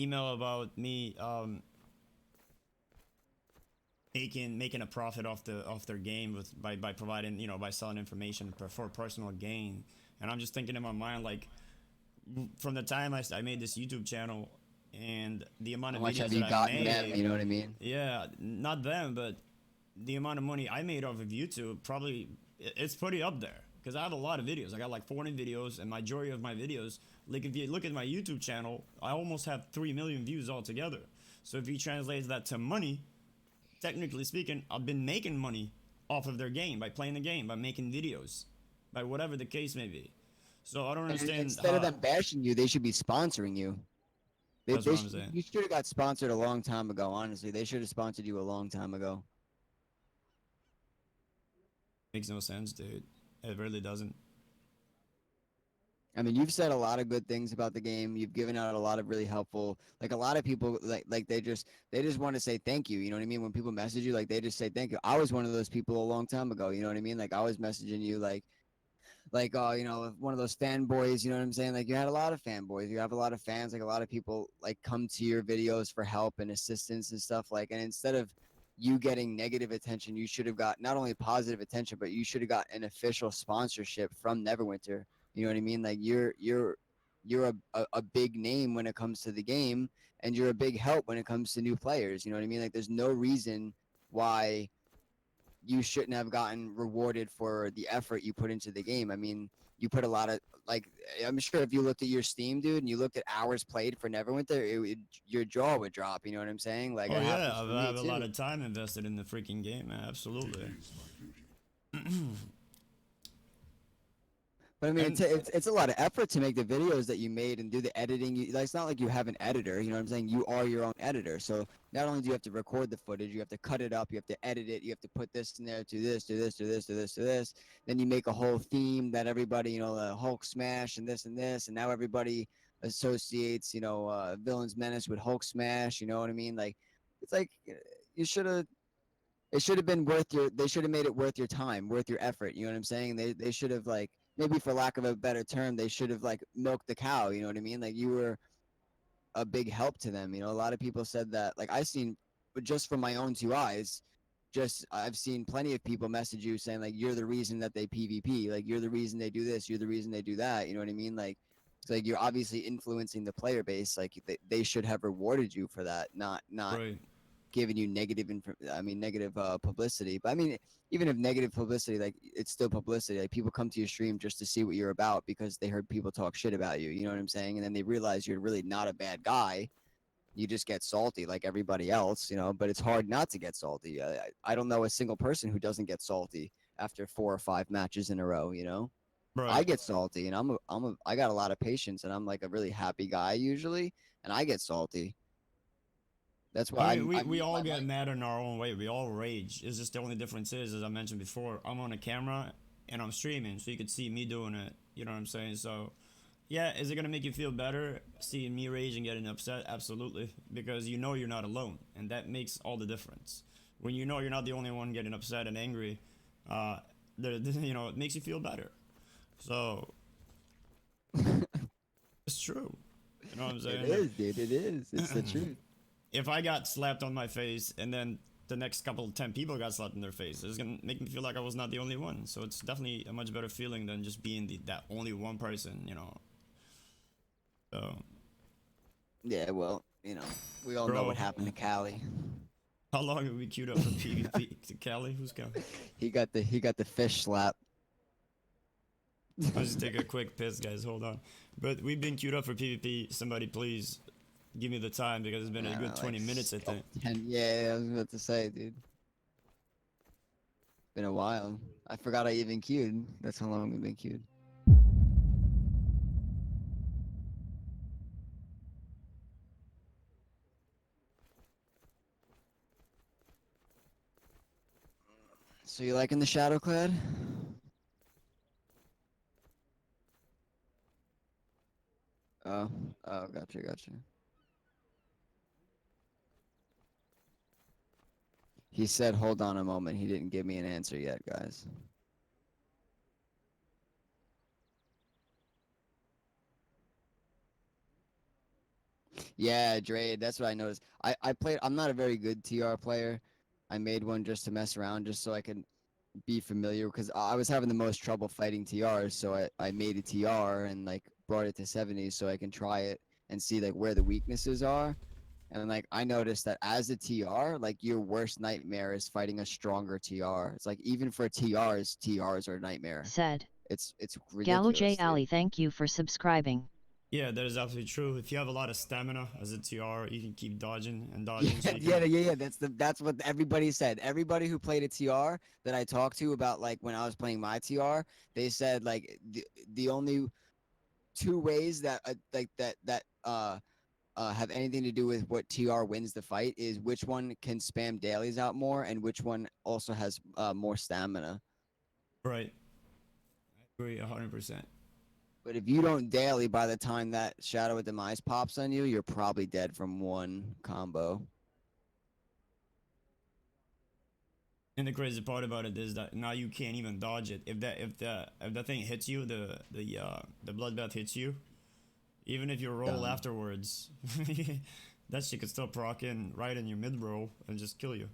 email about me making a profit off their game by providing, by selling information for personal gain. And I'm just thinking in my mind, like, from the time I made this YouTube channel and the amount How of much videos have that you I gotten them? You made, know what I mean? yeah, not them, but the amount of money I made off of YouTube, probably it's pretty up there because I have a lot of videos. I got like 40 videos, and majority of my videos, like if you look at my YouTube channel, I almost have 3 million views altogether. So if you translate that to money, technically speaking, I've been making money off of their game by playing the game, by making videos, by whatever the case may be. So I don't And understand instead of how. them bashing you, they should be sponsoring you. That's what I'm saying. You should have got sponsored a long time ago. Honestly, they should have sponsored you a long time ago. Makes no sense, dude. It really doesn't. I mean, you've said a lot of good things about the game. You've given out a lot of really helpful, like a lot of people, like they just want to say thank you. You know what I mean? When people message you, like they just say thank you. I was one of those people a long time ago. You know what I mean? Like I was messaging you, you know, one of those fanboys. You know what I'm saying? Like you had a lot of fanboys. You have a lot of fans. Like a lot of people like come to your videos for help and assistance and stuff. Like, and instead of you getting negative attention, you should have got not only positive attention, but you should have got an official sponsorship from Neverwinter. You know what I mean? Like you're a big name when it comes to the game, and you're a big help when it comes to new players. You know what I mean? Like there's no reason why you shouldn't have gotten rewarded for the effort you put into the game. I mean, you put a lot of like I'm sure if you looked at your Steam, dude, and you looked at hours played for Neverwinter, your jaw would drop. You know what I'm saying? Like Oh it yeah, happens for I me have a lot too. of time invested in the freaking game, man. Absolutely. But I mean, And it's a lot of effort to make the videos that you made and do the editing. Like, it's not like you have an editor. You know what I'm saying? You are your own editor. So not only do you have to record the footage, you have to cut it up, you have to edit it, you have to put this in there, do this, do this, do this, do this, do this. Then you make a whole theme that everybody, you know, the Hulk smash and this, and now everybody associates, you know, Villain's Menace with Hulk smash. You know what I mean? Like, it's like you should have. It should have been worth your. They should have made it worth your time, worth your effort. You know what I'm saying? They should have like maybe for lack of a better term, they should have like milked the cow. You know what I mean? Like you were a big help to them. You know, a lot of people said that. Like I seen, but just from my own two eyes, just I've seen plenty of people message you saying like you're the reason that they PvP. Like you're the reason they do this. You're the reason they do that. You know what I mean? Like it's like you're obviously influencing the player base. Like they should have rewarded you for that, not right, giving you negative publicity. But I mean, even if negative publicity, like it's still publicity. Like people come to your stream just to see what you're about because they heard people talk shit about you. You know what I'm saying? And then they realize you're really not a bad guy. You just get salty like everybody else, you know. But it's hard not to get salty. I don't know a single person who doesn't get salty after 4 or 5 matches in a row. You know, I right. get salty, and I got a lot of patience, and I'm like a really happy guy usually, and I get salty. That's I why mean, we, I we mute all my get mic. mad in our own way. We all rage. It's just the only difference is, as I mentioned before, I'm on a camera and I'm streaming, so you could see me doing it. You know what I'm saying? So, yeah, is it gonna make you feel better seeing me rage and getting upset? Absolutely, because you know you're not alone, and that makes all the difference. When you know you're not the only one getting upset and angry, uh, it makes you feel better. So it's true. You know what I'm It saying? is, dude. It is. Like, It's the truth. if I got slapped on my face and then the next couple 10 people got slapped in their face, it's gonna make me feel like I was not the only one. So it's definitely a much better feeling than just being that only one person. So, Yeah, well, you know, we all know what bro, happened to Callie. how long have we queued up for PvP? To Cali? Who's Cali? He got the fish slap. I'll just take a quick piss, guys. Hold on. But we've been queued up for PvP. Somebody please give me the time because it's been a good Like 20 minutes, I think. 10. Yeah, I was about to say, dude. Been a while. I forgot I even queued. That's how long we've been queued. So you liking the Shadow Clad? Oh, oh, gotcha. He said, "Hold on a moment." He didn't give me an answer yet, guys. Yeah, Dre, that's what I noticed. I played. I'm not a very good TR player. I made one just to mess around, just so I could be familiar, because I was having the most trouble fighting TRs. So I made a TR and like brought it to 70s so I can try it and see like where the weaknesses are. And like I noticed that as a TR, like your worst nightmare is fighting a stronger TR. It's like even for TRs are a nightmare. Said. It's Gallo ridiculous, J. dude. Ali, thank you for subscribing. Yeah, that is absolutely true. If you have a lot of stamina as a TR, you can keep dodging and Yeah, dodging. So you yeah, can. yeah. That's what everybody said. Everybody who played a TR that I talked to about like when I was playing my TR, they said like the only two ways that have anything to do with what TR wins the fight is which one can spam dailies out more and which one also has more stamina. Right. I agree 100%. But if you don't daily by the time that Shadow of Demise pops on you, you're probably dead from one combo. And the crazy part about it is that now you can't even dodge it. If that thing hits you, the bloodbath hits you, even if you roll Done. afterwards, that shit could still proc in right in your mid roll and just kill you.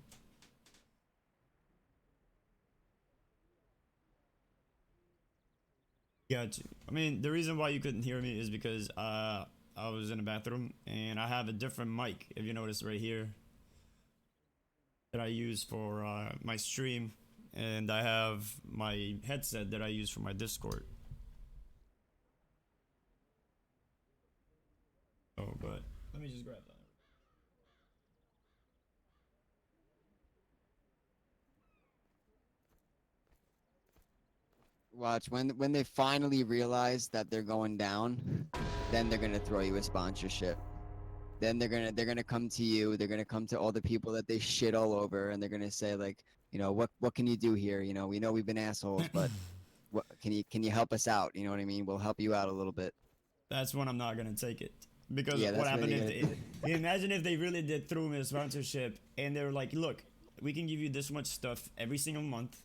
Yeah, I mean the reason why you couldn't hear me is because I was in the bathroom and I have a different mic. If you notice right here, that I use for my stream, and I have my headset that I use for my Discord. Oh, but let me just grab that. Watch when they finally realize that they're going down, then they're gonna throw you a sponsorship. Then they're gonna come to you. They're gonna come to all the people that they shit all over, and they're gonna say like, what can you do here? We know we've been assholes, but what can you help us out? You know what I mean? We'll help you out a little bit. That's when I'm not gonna take it. Because Yeah, what that's when happened you if gotta. imagine if they really did throw me a sponsorship and they were like, look, we can give you this much stuff every single month,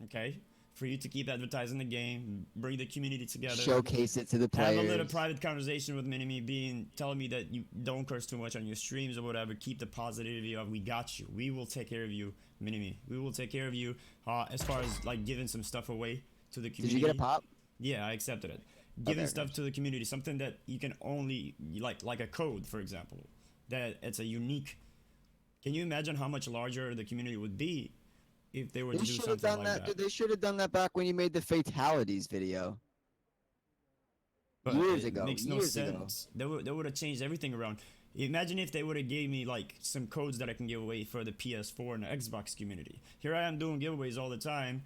okay, for you to keep advertising the game, bring the community together, Showcase it to the have a little players. private conversation with MiniMi, telling me that you don't curse too much on your streams or whatever. Keep the positivity of, we got you. We will take care of you, MiniMi. We will take care of you. As far as like giving some stuff away to the Did community. you get a pop? Yeah, I accepted it. Okay, Giving okay. stuff to the community, something that you can only like a code, for example, that it's a unique. Can you imagine how much larger the community would be if they were They to do should have something done like that. that? Dude, they should have done that back when you made the fatalities video. But Years it ago. makes no Years ago. sense. They would have changed everything around. Imagine if they would have gave me like some codes that I can give away for the PS4 and the Xbox community. Here I am doing giveaways all the time,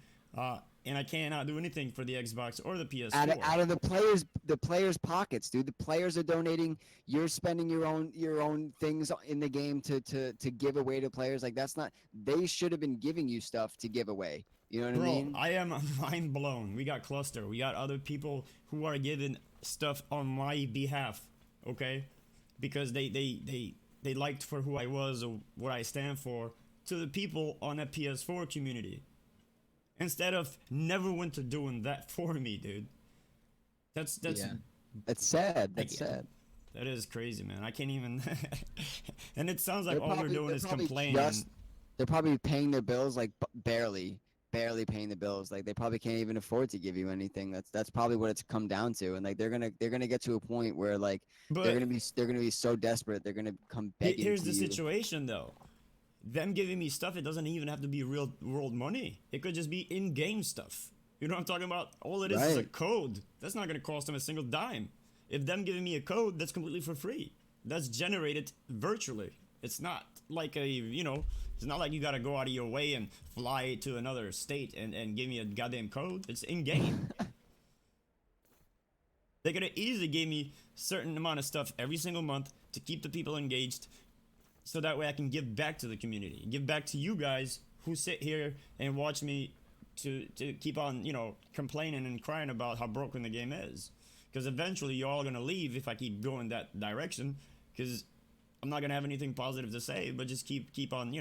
and I cannot do anything for the Xbox or the PS4. Out of the players' pockets, dude. The players are donating. You're spending your own things in the game to give away to players. Like that's not. They should have been giving you stuff to give away. You know what I Bro, mean? I am mind blown. We got Cluster. We got other people who are giving stuff on my behalf, okay? Because they liked for who I was or what I stand for to the people on that PS4 community. Instead of Neverwinter doing that for me, dude. That's Yeah. That's sad. like That's sad. that is crazy, man. I can't even. And it sounds like They're all they're probably doing they're is probably complaining. just they're probably paying their bills like barely paying the bills. Like they probably can't even afford to give you anything. That's probably what it's come down to. And like they're gonna get to a point where like But they're gonna be so desperate they're gonna come begging here's to the you. situation, though. Them giving me stuff, it doesn't even have to be real world money. It could just be in-game stuff. You know what I'm talking about? All it is a Right. code. That's not going to cost them a single dime. If them giving me a code, that's completely for free. That's generated virtually. It's not like it's not like you got to go out of your way and fly to another state and give me a goddamn code. It's in-game. They could have easily gave me certain amount of stuff every single month to keep the people engaged, so that way I can give back to the community, give back to you guys who sit here and watch me to keep on, complaining and crying about how broken the game is. Because eventually you're all gonna leave if I keep going that direction. Because I'm not gonna have anything positive to say, but just keep on,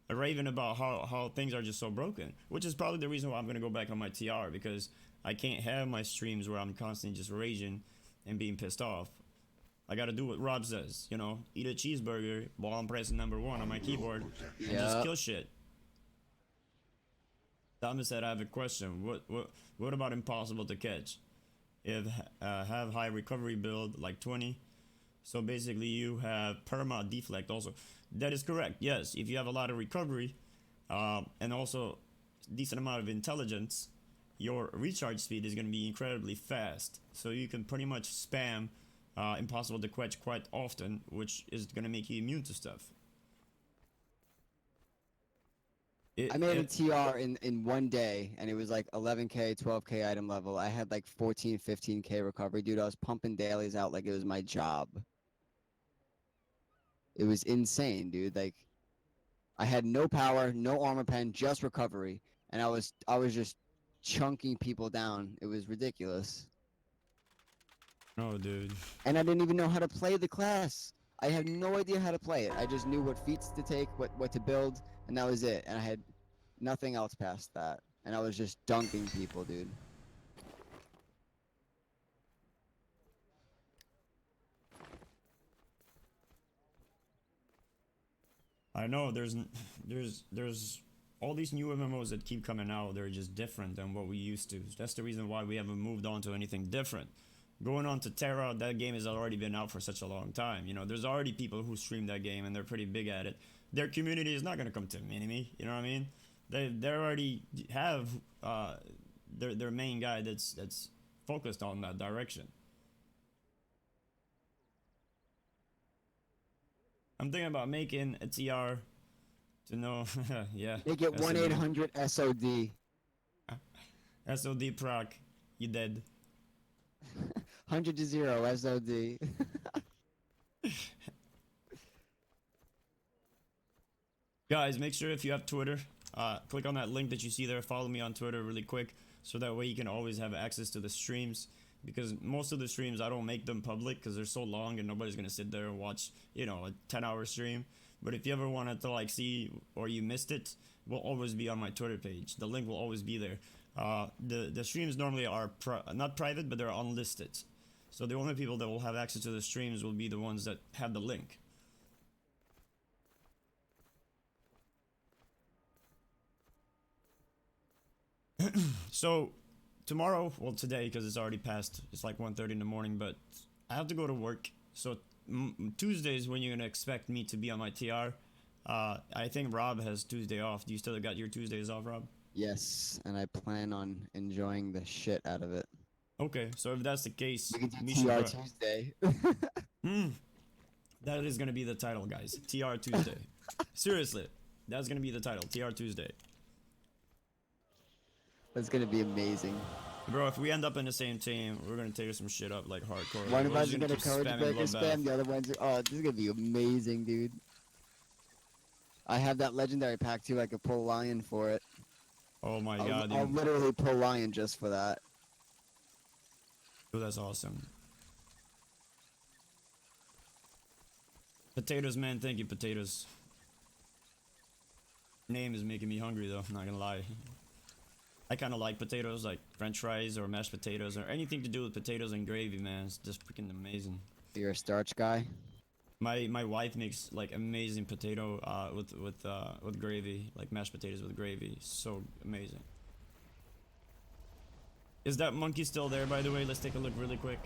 raving about how things are just so broken. Which is probably the reason why I'm gonna go back on my TR, because I can't have my streams where I'm constantly just raging and being pissed off. I gotta do what Rob says, you know, eat a cheeseburger while I'm pressing number 1 on my keyboard and just Yep. kill shit. Thomas said, I have a question. What about impossible to catch? If have high recovery build like 20, so basically you have perma deflect also. That is correct. Yes, if you have a lot of recovery, and also decent amount of intelligence, your recharge speed is going to be incredibly fast. So you can pretty much spam impossible to catch quite often, which is going to make you immune to stuff. I made a TR in 1 day, and it was like 11k, 12k item level. I had like 14, 15k recovery, dude. I was pumping dailies out like it was my job. It was insane, dude. Like, I had no power, no armor pen, just recovery, and I was just chunking people down. It was ridiculous. Oh, dude. And I didn't even know how to play the class. I had no idea how to play it. I just knew what feats to take, what to build, and that was it. And I had nothing else past that. And I was just dunking people, dude. I know there's all these new MMOs that keep coming out. They're just different than what we used to. That's the reason why we haven't moved on to anything different. Going on to Terra, that game has already been out for such a long time. You know, there's already people who stream that game and they're pretty big at it. Their community is not gonna come to MiniMi. You know what I mean? They already have their main guy that's focused on that direction. I'm thinking about making a TR to know. Yeah. Make it 1-800-SOD. SOD proc. You dead. 100 to 0 SOD. Guys, make sure if you have Twitter, click on that link that you see there. Follow me on Twitter really quick, so that way you can always have access to the streams. Because most of the streams, I don't make them public because they're so long and nobody's gonna sit there and watch, you know, a 10-hour stream. But if you ever wanted to like see or you missed it, will always be on my Twitter page. The link will always be there. The streams normally are not private, but they're unlisted. So the only people that will have access to the streams will be the ones that have the link. So tomorrow, well today, because it's already past, it's like 1:30 in the morning, but I have to go to work. So Tuesday is when you're gonna expect me to be on my TR. I think Rob has Tuesday off. Do you still got your Tuesdays off, Rob? Yes, and I plan on enjoying the shit out of it. Okay, so if that's the case, We can do Misha, TR Tuesday. that is gonna be the title, guys. TR Tuesday. Seriously, that's gonna be the title. TR Tuesday. That's gonna be amazing. Bro, if we end up in the same team, we're gonna tear some shit up like hardcore. One of We're us just is gonna keep courage spamming breaker bloodbath. spam, the other one's oh, this is gonna be amazing, dude. I have that legendary pack too, I could pull Lion for it. Oh my I'll, god, I'll dude. literally pull Lion just for that. Dude, that's awesome. Potatoes, man. Thank you, potatoes. Name is making me hungry, though. Not gonna lie. I kind of like potatoes, like French fries or mashed potatoes or anything to do with potatoes and gravy, man. It's just freaking amazing. You're a starch guy? My wife makes like amazing potato with gravy, like mashed potatoes with gravy. So amazing. Is that monkey still there, by the way? Let's take a look really quick.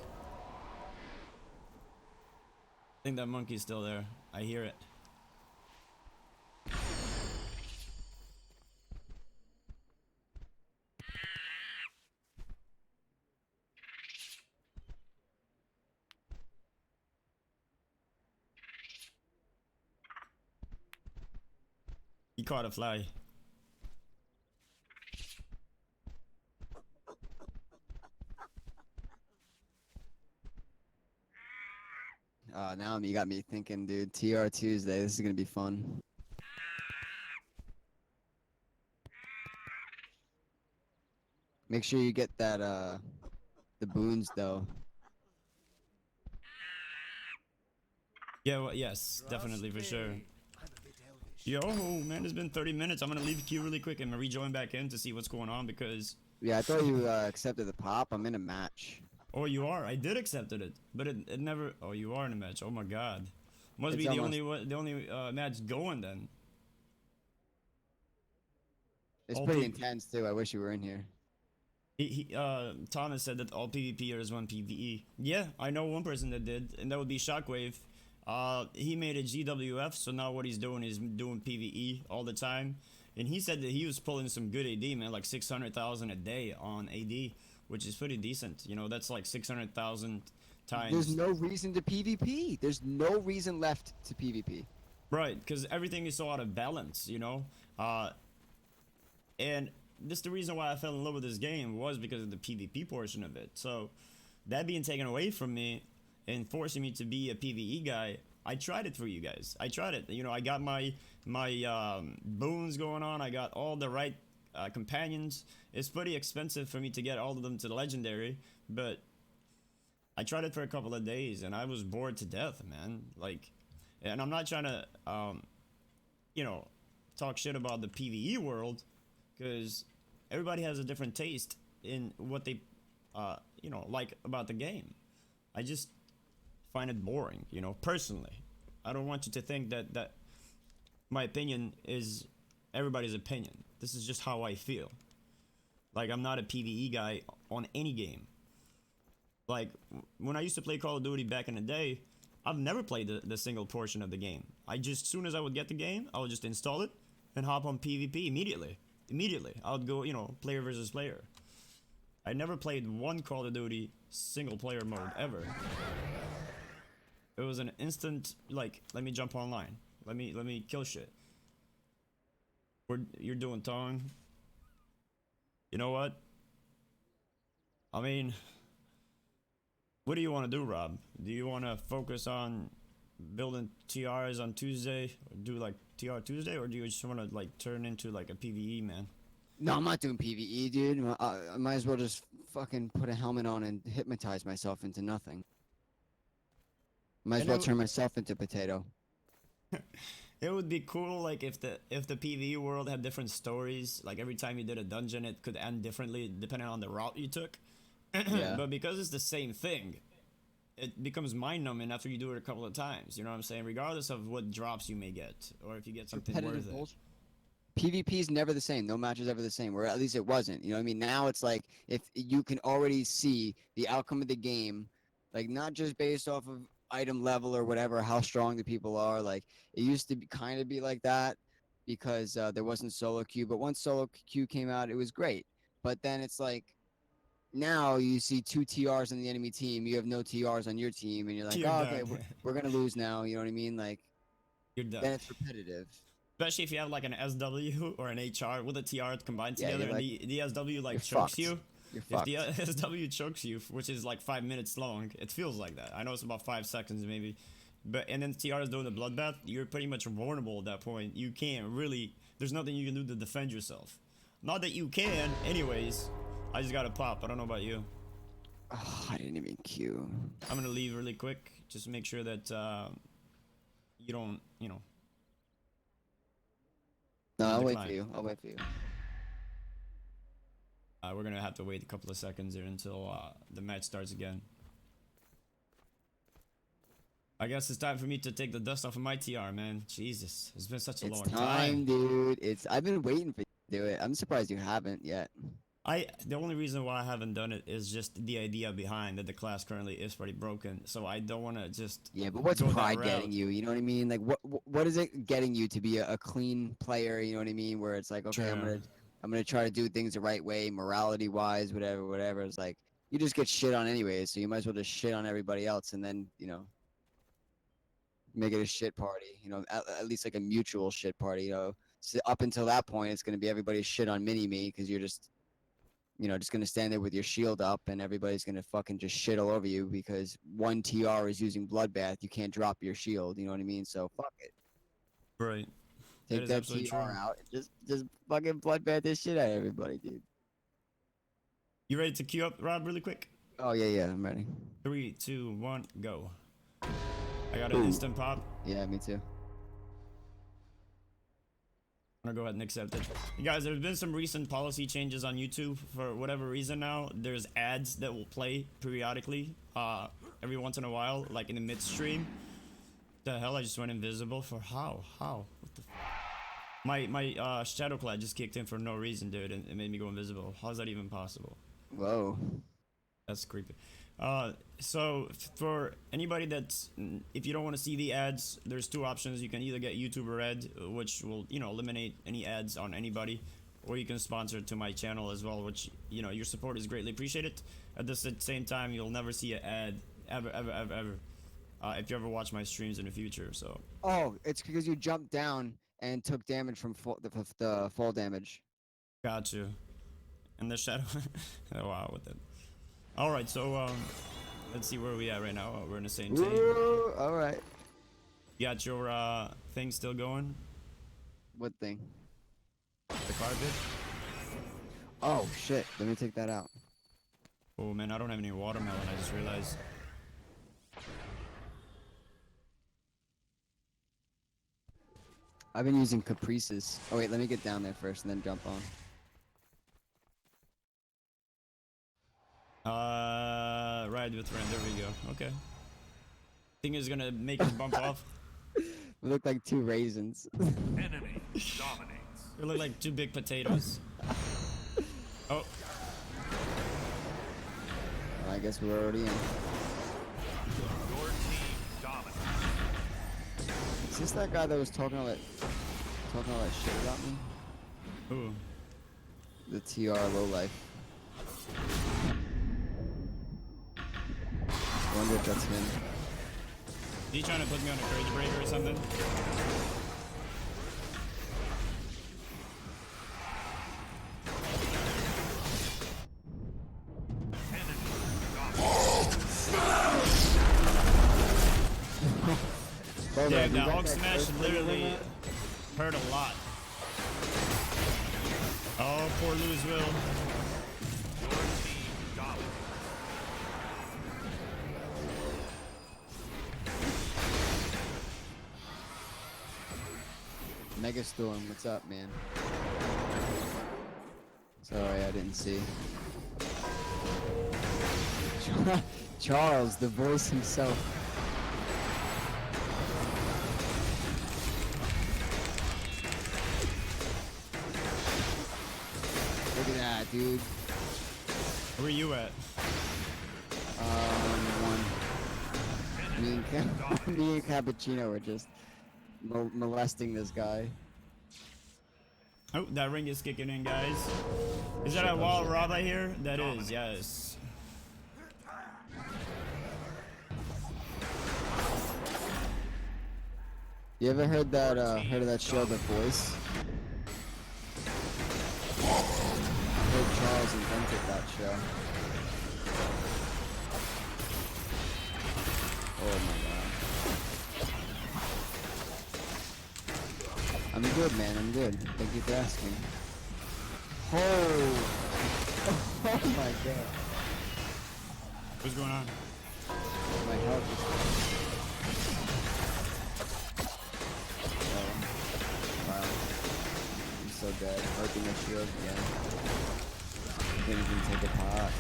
I think that monkey's still there. I hear it. He caught a fly. Now you got me thinking, dude. TR Tuesday, this is gonna be fun. Make sure you get that, the boons, though. Yeah, well, yes, definitely, for sure. Yo, man, it's been 30 minutes. I'm gonna leave the queue really quick and rejoin back in to see what's going on because... Yeah, I thought you accepted the pop. I'm in a match. Oh, you are. I did accepted it, but it never. Oh, you are in a match. Oh my god, must It's be the almost- only match going then. It's All pretty P- intense too. I wish you were in here. Thomas said that all PvPers want PvE. Yeah, I know one person that did, and that would be Shockwave. He made a GWF, so now what he's doing is doing PvE all the time. And he said that he was pulling some good AD, man, like 600,000 a day on AD, which is pretty decent. You know, that's like 600,000 times. There's no reason to PvP. There's no reason left to PvP. Right, because everything is so out of balance, you know? And this the reason why I fell in love with this game was because of the PvP portion of it. So that being taken away from me and forcing me to be a PvE guy, I tried it for you guys. I tried it. You know, I got my boons going on. I got all the right companions. It's pretty expensive for me to get all of them to the legendary, but I tried it for a couple of days and I was bored to death, man. Like, and I'm not trying to, you know, talk shit about the PvE world, because everybody has a different taste in what they, you know, like about the game. I just find it boring, you know, personally. I don't want you to think that my opinion is everybody's opinion. This is just how I feel. Like, I'm not a PvE guy on any game. Like, when I used to play Call of Duty back in the day, I've never played the single portion of the game. I just, soon as I would get the game, I would just install it and hop on PvP immediately. I would go, you know, player versus player. I never played one Call of Duty single player mode ever. It was an instant, like, let me jump online. Let me kill shit. You're doing tongue. You know what? I mean, what do you want to do, Rob? Do you want to focus on building TRs on Tuesday, or do like TR Tuesday, or do you just want to like turn into like a PvE man? No, I'm not doing PvE, dude. I might as well just fucking put a helmet on and hypnotize myself into nothing. Might as And well it- turn myself into potato. It would be cool, like, if the PvE world had different stories. Like, every time you did a dungeon, it could end differently depending on the route you took. Yeah. But because it's the same thing, it becomes mind-numbing after you do it a couple of times. You know what I'm saying? Regardless of what drops you may get, or if you get something worth Competitive it. bullshit. PvP is never the same. No match is ever the same. Or at least it wasn't. You know what I mean? Now it's like if you can already see the outcome of the game, like not just based off of item level or whatever, how strong the people are. Like it used to be kind of be like that because there wasn't solo queue. But once solo queue came out, it was great. But then it's like now you see 2 TRs on the enemy team. You have no TRs on your team, and you're like, You're oh, okay, done. we're gonna lose now. You know what I mean? Like You're done. then it's repetitive. Especially if you have like an SW or an HR with a TR combined Yeah, together, you're and like- the SW like you're chokes fucked. you. You're If fucked. the SW chokes you, which is like 5 minutes long, it feels like that. I know it's about 5 seconds maybe, but and then TR is doing the bloodbath. You're pretty much vulnerable at that point. You can't really. There's nothing you can do to defend yourself. Not that you can, anyways. I just gotta pop. I don't know about you. Oh, I didn't even queue. I'm gonna leave really quick. Just make sure that you don't, you know. No, I'll wait decline. for you. I'll wait for you. We're gonna have to wait a couple of seconds here until the match starts again. I guess it's time for me to take the dust off of my TR, man. Jesus, it's been such a It's long time, dude. I've been waiting for you to do it. I'm surprised you haven't yet. The only reason why I haven't done it is just the idea behind that the class currently is pretty broken. So I don't want to just Yeah, but what's go that pride route. getting you? You know what I mean? Like, what is it getting you to be a clean player? You know what I mean? Where it's like, okay, True. I'm gonna try to do things the right way, morality wise, whatever. It's like you just get shit on anyways, so you might as well just shit on everybody else, and then make it a shit party. At least like a mutual shit party. So up until that point, it's gonna be everybody's shit on MiniMi because you're just gonna stand there with your shield up and everybody's gonna fucking just shit all over you because one TR is using bloodbath. You can't drop your shield. You know what I mean? So fuck it. Right. Take is that absolutely TR true. out. And just fucking bloodbath this shit out of everybody, dude. You ready to queue up, Rob, really quick? Oh yeah, I'm ready. 3, 2, 1, go. I got an Ooh. instant pop. Yeah, me too. I'm gonna go ahead and accept it. You guys, there's been some recent policy changes on YouTube for whatever reason now. There's ads that will play periodically, every once in a while, like in the midstream. The hell, I just went invisible for how? What the my shadow clad just kicked in for no reason, dude, and it made me go invisible. How's that even possible? Whoa. That's creepy. So for anybody that's, if you don't want to see the ads, there's two options. You can either get YouTuber Red, which will, you know, eliminate any ads on anybody, or you can sponsor to my channel as well, which, you know, your support is greatly appreciated. At the same time, you'll never see an ad ever if you ever watch my streams in the future. So Oh, it's because you jumped down and took damage from the fall damage. got you. And the shadow. Oh, wow, with it. All right, so let's see where we at right now. Oh, we're in the same team. All right. You got your thing still going? What thing? The carpet? Oh shit! Let me take that out. Oh man, I don't have any watermelon. I just realized. I've been using caprices. Oh wait, let me get down there first and then jump on. Ride with friend. There we go. Okay. Thing is gonna make us bump off. We look like two raisins. Enemy dominates. We look like two big potatoes. Oh. Well, I guess we're already in. Your team dominates. Is this that guy that was talking all that shit about me? Ooh. The TR lowlife. I wonder if that's him. Is he trying to put me on a courage breaker or something? Yeah, the Hulk smash literally hurt a lot. Oh, poor Lose Will. Your team dominates. Megastorm, what's up, man? Sorry, I didn't see. Charles, the voice himself. Look at that, dude. Where you at? One. Me and Cappuccino were just molesting this guy. Oh, that ring is kicking in, guys. Is that a wall rob I hear? That is, yes. You ever heard that of that show, The Voice? I heard Charles invented that show. Oh my god. I'm good, man. I'm good. Thank you for asking. Oh! Oh my god. What's going on? My health is wow. I'm so dead. Hurting my shield again. Can't even take a pot.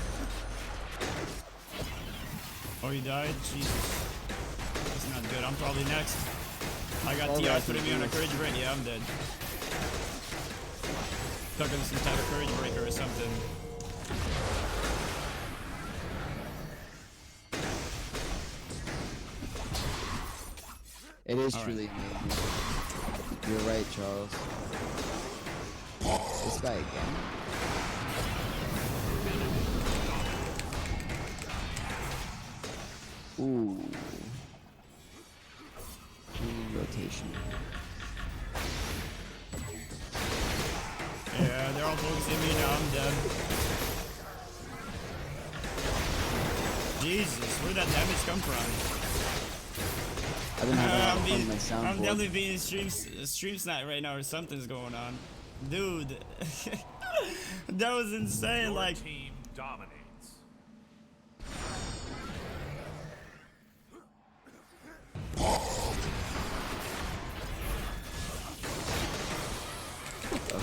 Oh, you died? Jesus. That's not good. I'm probably next. I got Oh, TI that's putting me on a nice. courage break. Yeah, I'm dead. Stuck in some type of courage breaker or something. It is All right. truly amazing. You're right, Charles. This guy again. Ooh. Rotation. Yeah, they're all focusing me now. I'm dead. Jesus, where'd that damage come from? I've been having a lot of fun with my I'm soundboard. definitely being stream sniped right now, or something's going on. Dude. That was insane. Your Like, team dominates.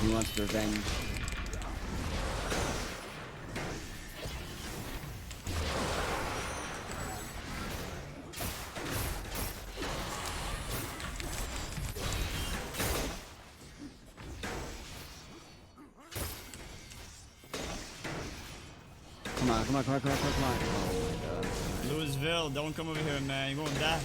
He wants revenge. Come on, come on, come on, come on, come on, come on. Oh my god. Louisville, don't come over here, man. You're gonna die.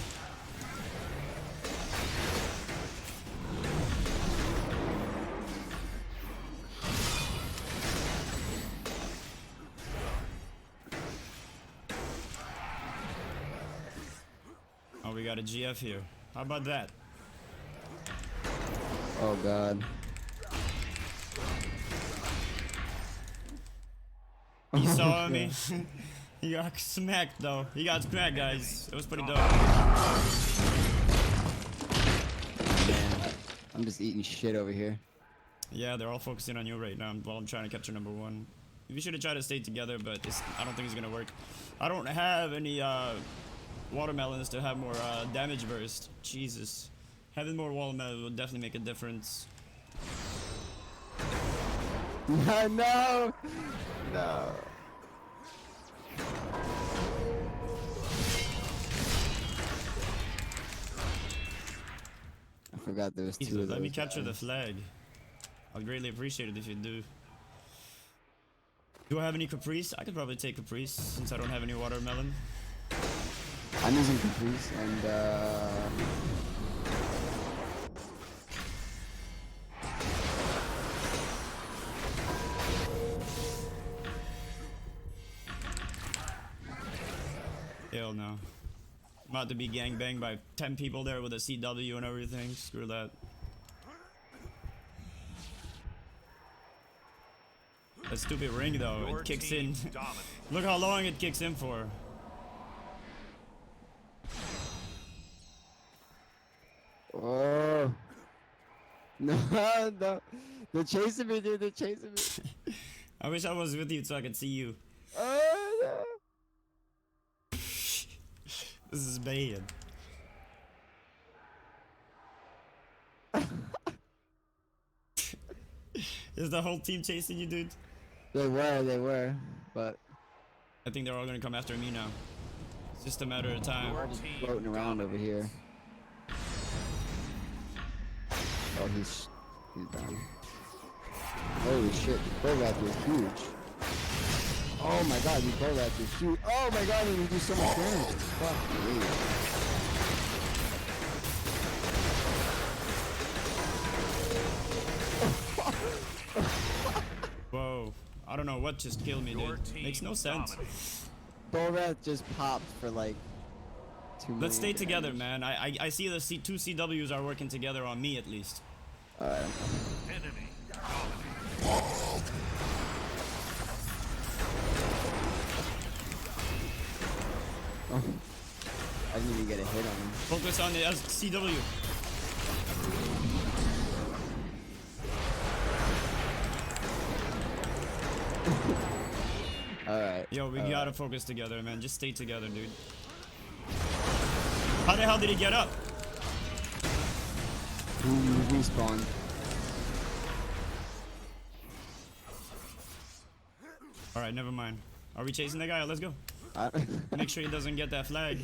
Oh, we got a GF here. How about that? Oh god. He saw me. He got smacked though. He got smacked, guys. It was pretty dope. Man, I'm just eating shit over here. Yeah, they're all focusing on you right now while I'm trying to capture number one. We should have tried to stay together, but I don't think it's gonna work. I don't have any watermelons to have more damage burst. Jesus. Having more watermelon will definitely make a difference. No, no, no. I forgot there was two Jesus, of those. let me capture the guys. flag. I'd greatly appreciate it if you do. Do I have any Caprice? I could probably take Caprice since I don't have any watermelon. I'm using Caprice and Hell no. I'm about to be gangbanged by 10 people there with a CW and everything. Screw that. That stupid ring though, Your it kicks team in. dominates. Look how long it kicks in for. oh no, no, they're chasing me, dude. They're chasing me. I wish I was with you so I could see you. Oh no. This is bad. Is the whole team chasing you, dude? They were, but I think they're all gonna come after me now. It's just a matter of time. Your just team floating around over here. Oh, he's done. Holy shit, the bow raptor is huge. Oh my god, the bow raptor is huge. Oh my god, he do so much damage. Fuck me. Whoa. I don't know what just killed me, Your dude. team Makes no sense. dominates. Bow rat just popped for like 2 minutes. Let's stay together, man. I see the two CWs are working together on me at least. Alright. Enemy dominates. Oh. I didn't even get a hit on him. Focus on the CW. Alright. Yo, we gotta focus together, man. Just stay together, dude. How the hell did he get up? He respawned. Alright, never mind. Are we chasing that guy? Let's go. I- Make sure he doesn't get that flag.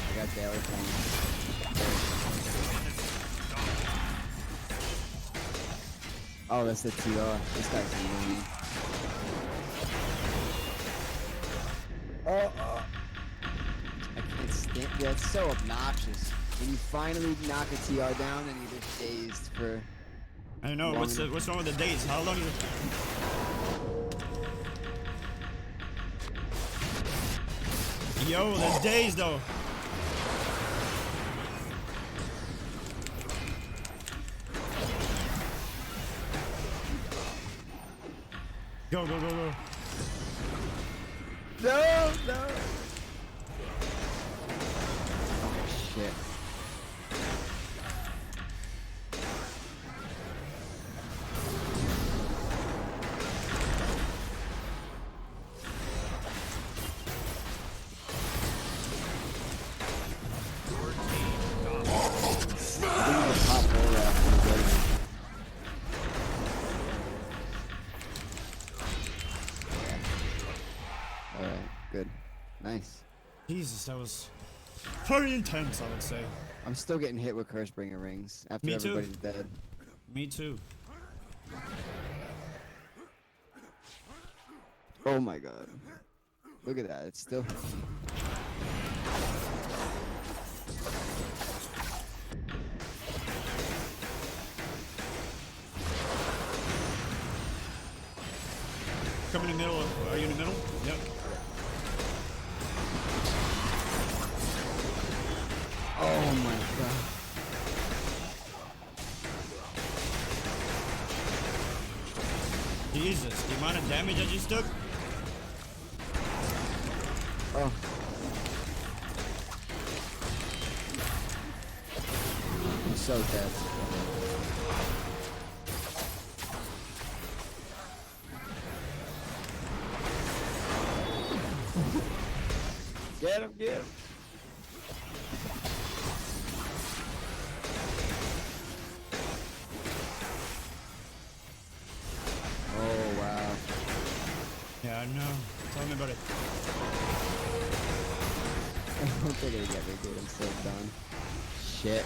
I got the airplane. Oh, that's the TR. This guy's annoying. I can't stand. Yeah, it's so obnoxious. When you finally knock a TR down and you're just dazed for. I don't know. What's wrong with the days? How long is it? Yo, the days though. Go, go, go, go. No, no. Shit. good. Nice. Jesus, that was very intense, I would say. I'm still getting hit with Cursebringer rings after Me too. everybody's dead. Me too. Oh my god. Look at that. It's still. Come in the middle. Are you in the middle? Yep. Oh my god. Jesus, the amount of damage I just took. Oh. I'm so dead. Get him, get him. Oh, wow. Yeah, I know. Tell me about it. I hope they're gonna get me, dude. I'm so done. Shit.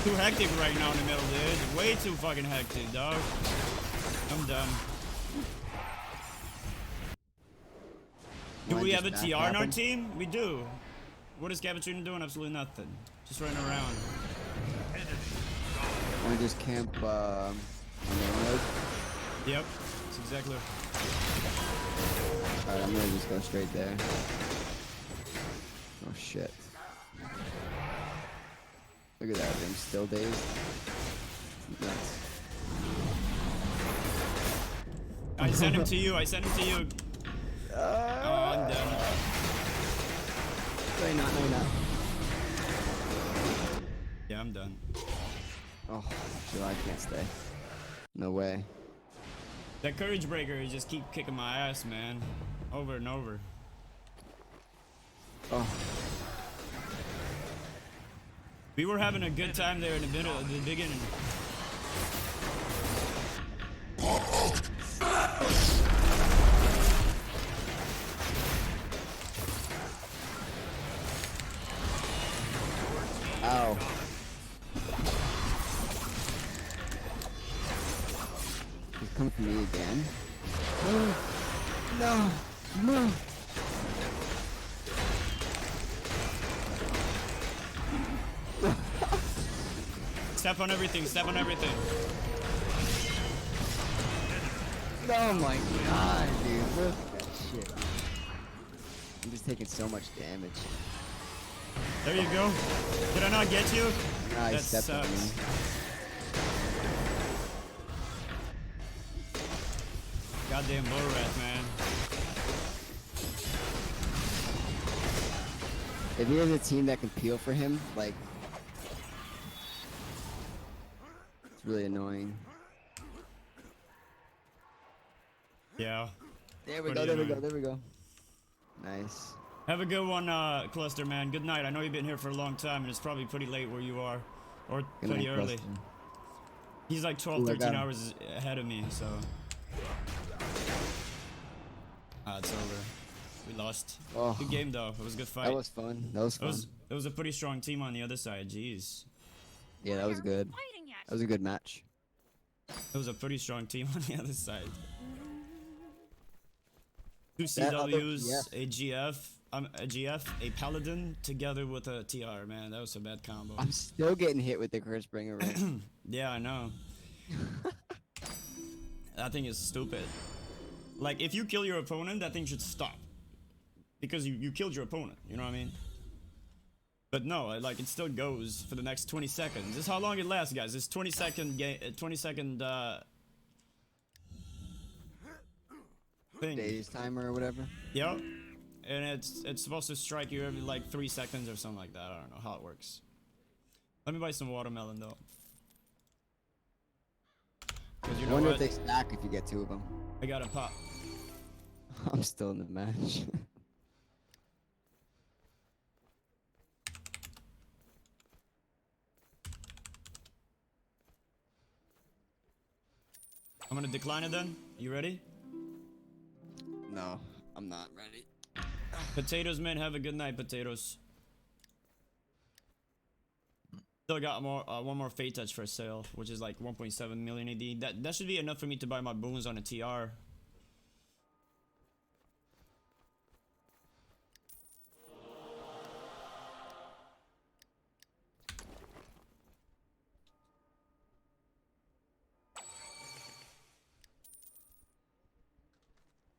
Too hectic right now in the middle, dude. Way too fucking hectic, dog. I'm done. Do Wanna we just have a back TR in our happen? team? We do. What is Cappuccino doing? Absolutely nothing. Just running around. Wanna just camp, on main mode? Yep. That's exactly. Alright, I'm gonna just go straight there. Oh shit. Look at that, I'm still dazed. Nuts. I sent him to you. I sent him to you. Oh, I'm done. No, you're not, no, you're not. Yeah, I'm done. Oh, shit, I can't stay. No way. That courage breaker just keep kicking my ass, man. Over and over. Oh. We were having a good time there in the middle, at the beginning. Ow. He's coming for me again. No. No. Step on everything, step on everything. Oh my god, dude. Look at that shit. I'm just taking so much damage. There you go. Did I not get you? Nah, he That stepped on me. sucks. Goddamn bull rat, man. If he has a team that can peel for him, like, it's really annoying. Yeah. There we Pretty go, there we go, annoying. there we go. Nice. Have a good one, Cluster, man. Good night. I know you've been here for a long time, and it's probably pretty late where you are. Or Good pretty night, early. Preston. He's like 12, Ooh, I 13 got him. hours ahead of me, so... it's over. We lost. Oh, Good game, though. It was a good fight. that was fun. That was It fun. was, it was a pretty strong team on the other side. Jeez. Yeah, that was good. That was a good match. It was a pretty strong team on the other side. Two That other CWs, a GF, a Paladin, together with a TR, man. That was a bad combo. I'm still getting hit with the Cursebringer ring. Yeah, I know. That thing is stupid. Like, if you kill your opponent, that thing should stop. Because you killed your opponent, you know what I mean? But no, like, it still goes for the next 20 seconds. This is how long it lasts, guys. This 20-second game, 20-second, thing. Days timer or whatever. Yep. And it's supposed to strike you every, like, 3 seconds or something like that. I don't know how it works. Let me buy some watermelon, though. 'Cause you I know wonder what? if they stack if you get 2 of them. I got a pop. I'm still in the match. I'm gonna decline it then. You ready? No, I'm not ready. Potatoes, man. Have a good night, potatoes. Still got more, one more Fate Touch for sale, which is like 1.7 million AD. That should be enough for me to buy my boons on a TR.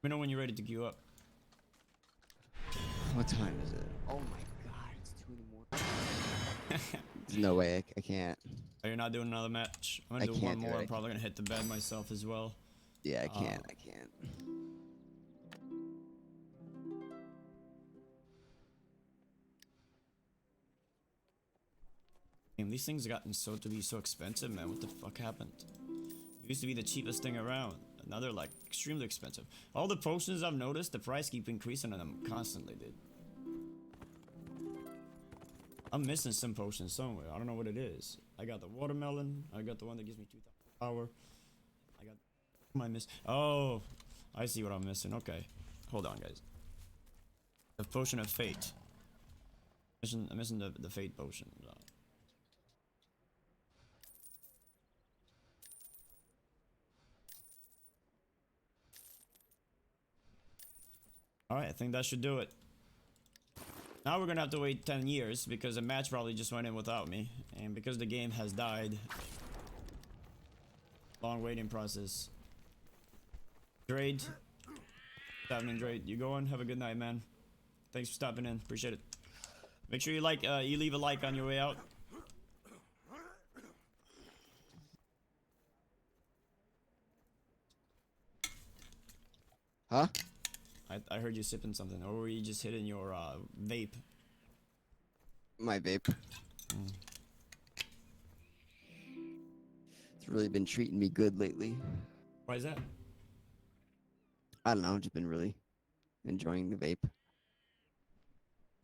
Let me know when you're ready to queue up. What time is it? Oh my god, it's 2 in the morning. There's no way, I can't. Oh, you're not doing another match? I'm gonna do one more. I'm probably gonna hit the bed myself as well. Yeah, I can't. I can't. Damn, these things gotten to be so expensive, man. What the fuck happened? It used to be the cheapest thing around. Now they're like extremely expensive. All the potions I've noticed, the price keep increasing on them constantly, dude. I'm missing some potions somewhere. I don't know what it is. I got the watermelon. I got the one that gives me 2,000 power. I got. What am I missing? Oh, I see what I'm missing. Okay, hold on, guys. The potion of fate. I'm missing the fate potion. Alright, I think that should do it. Now we're gonna have to wait 10 years because the match probably just went in without me. And because the game has died. Long waiting process. Drade. What's happening, Drade? You going? Have a good night, man. Thanks for stopping in. Appreciate it. Make sure you you leave a like on your way out. Huh? I heard you sipping something, or were you just hitting your vape? My vape. It's really been treating me good lately. Why is that? I don't know, I've just been really enjoying the vape.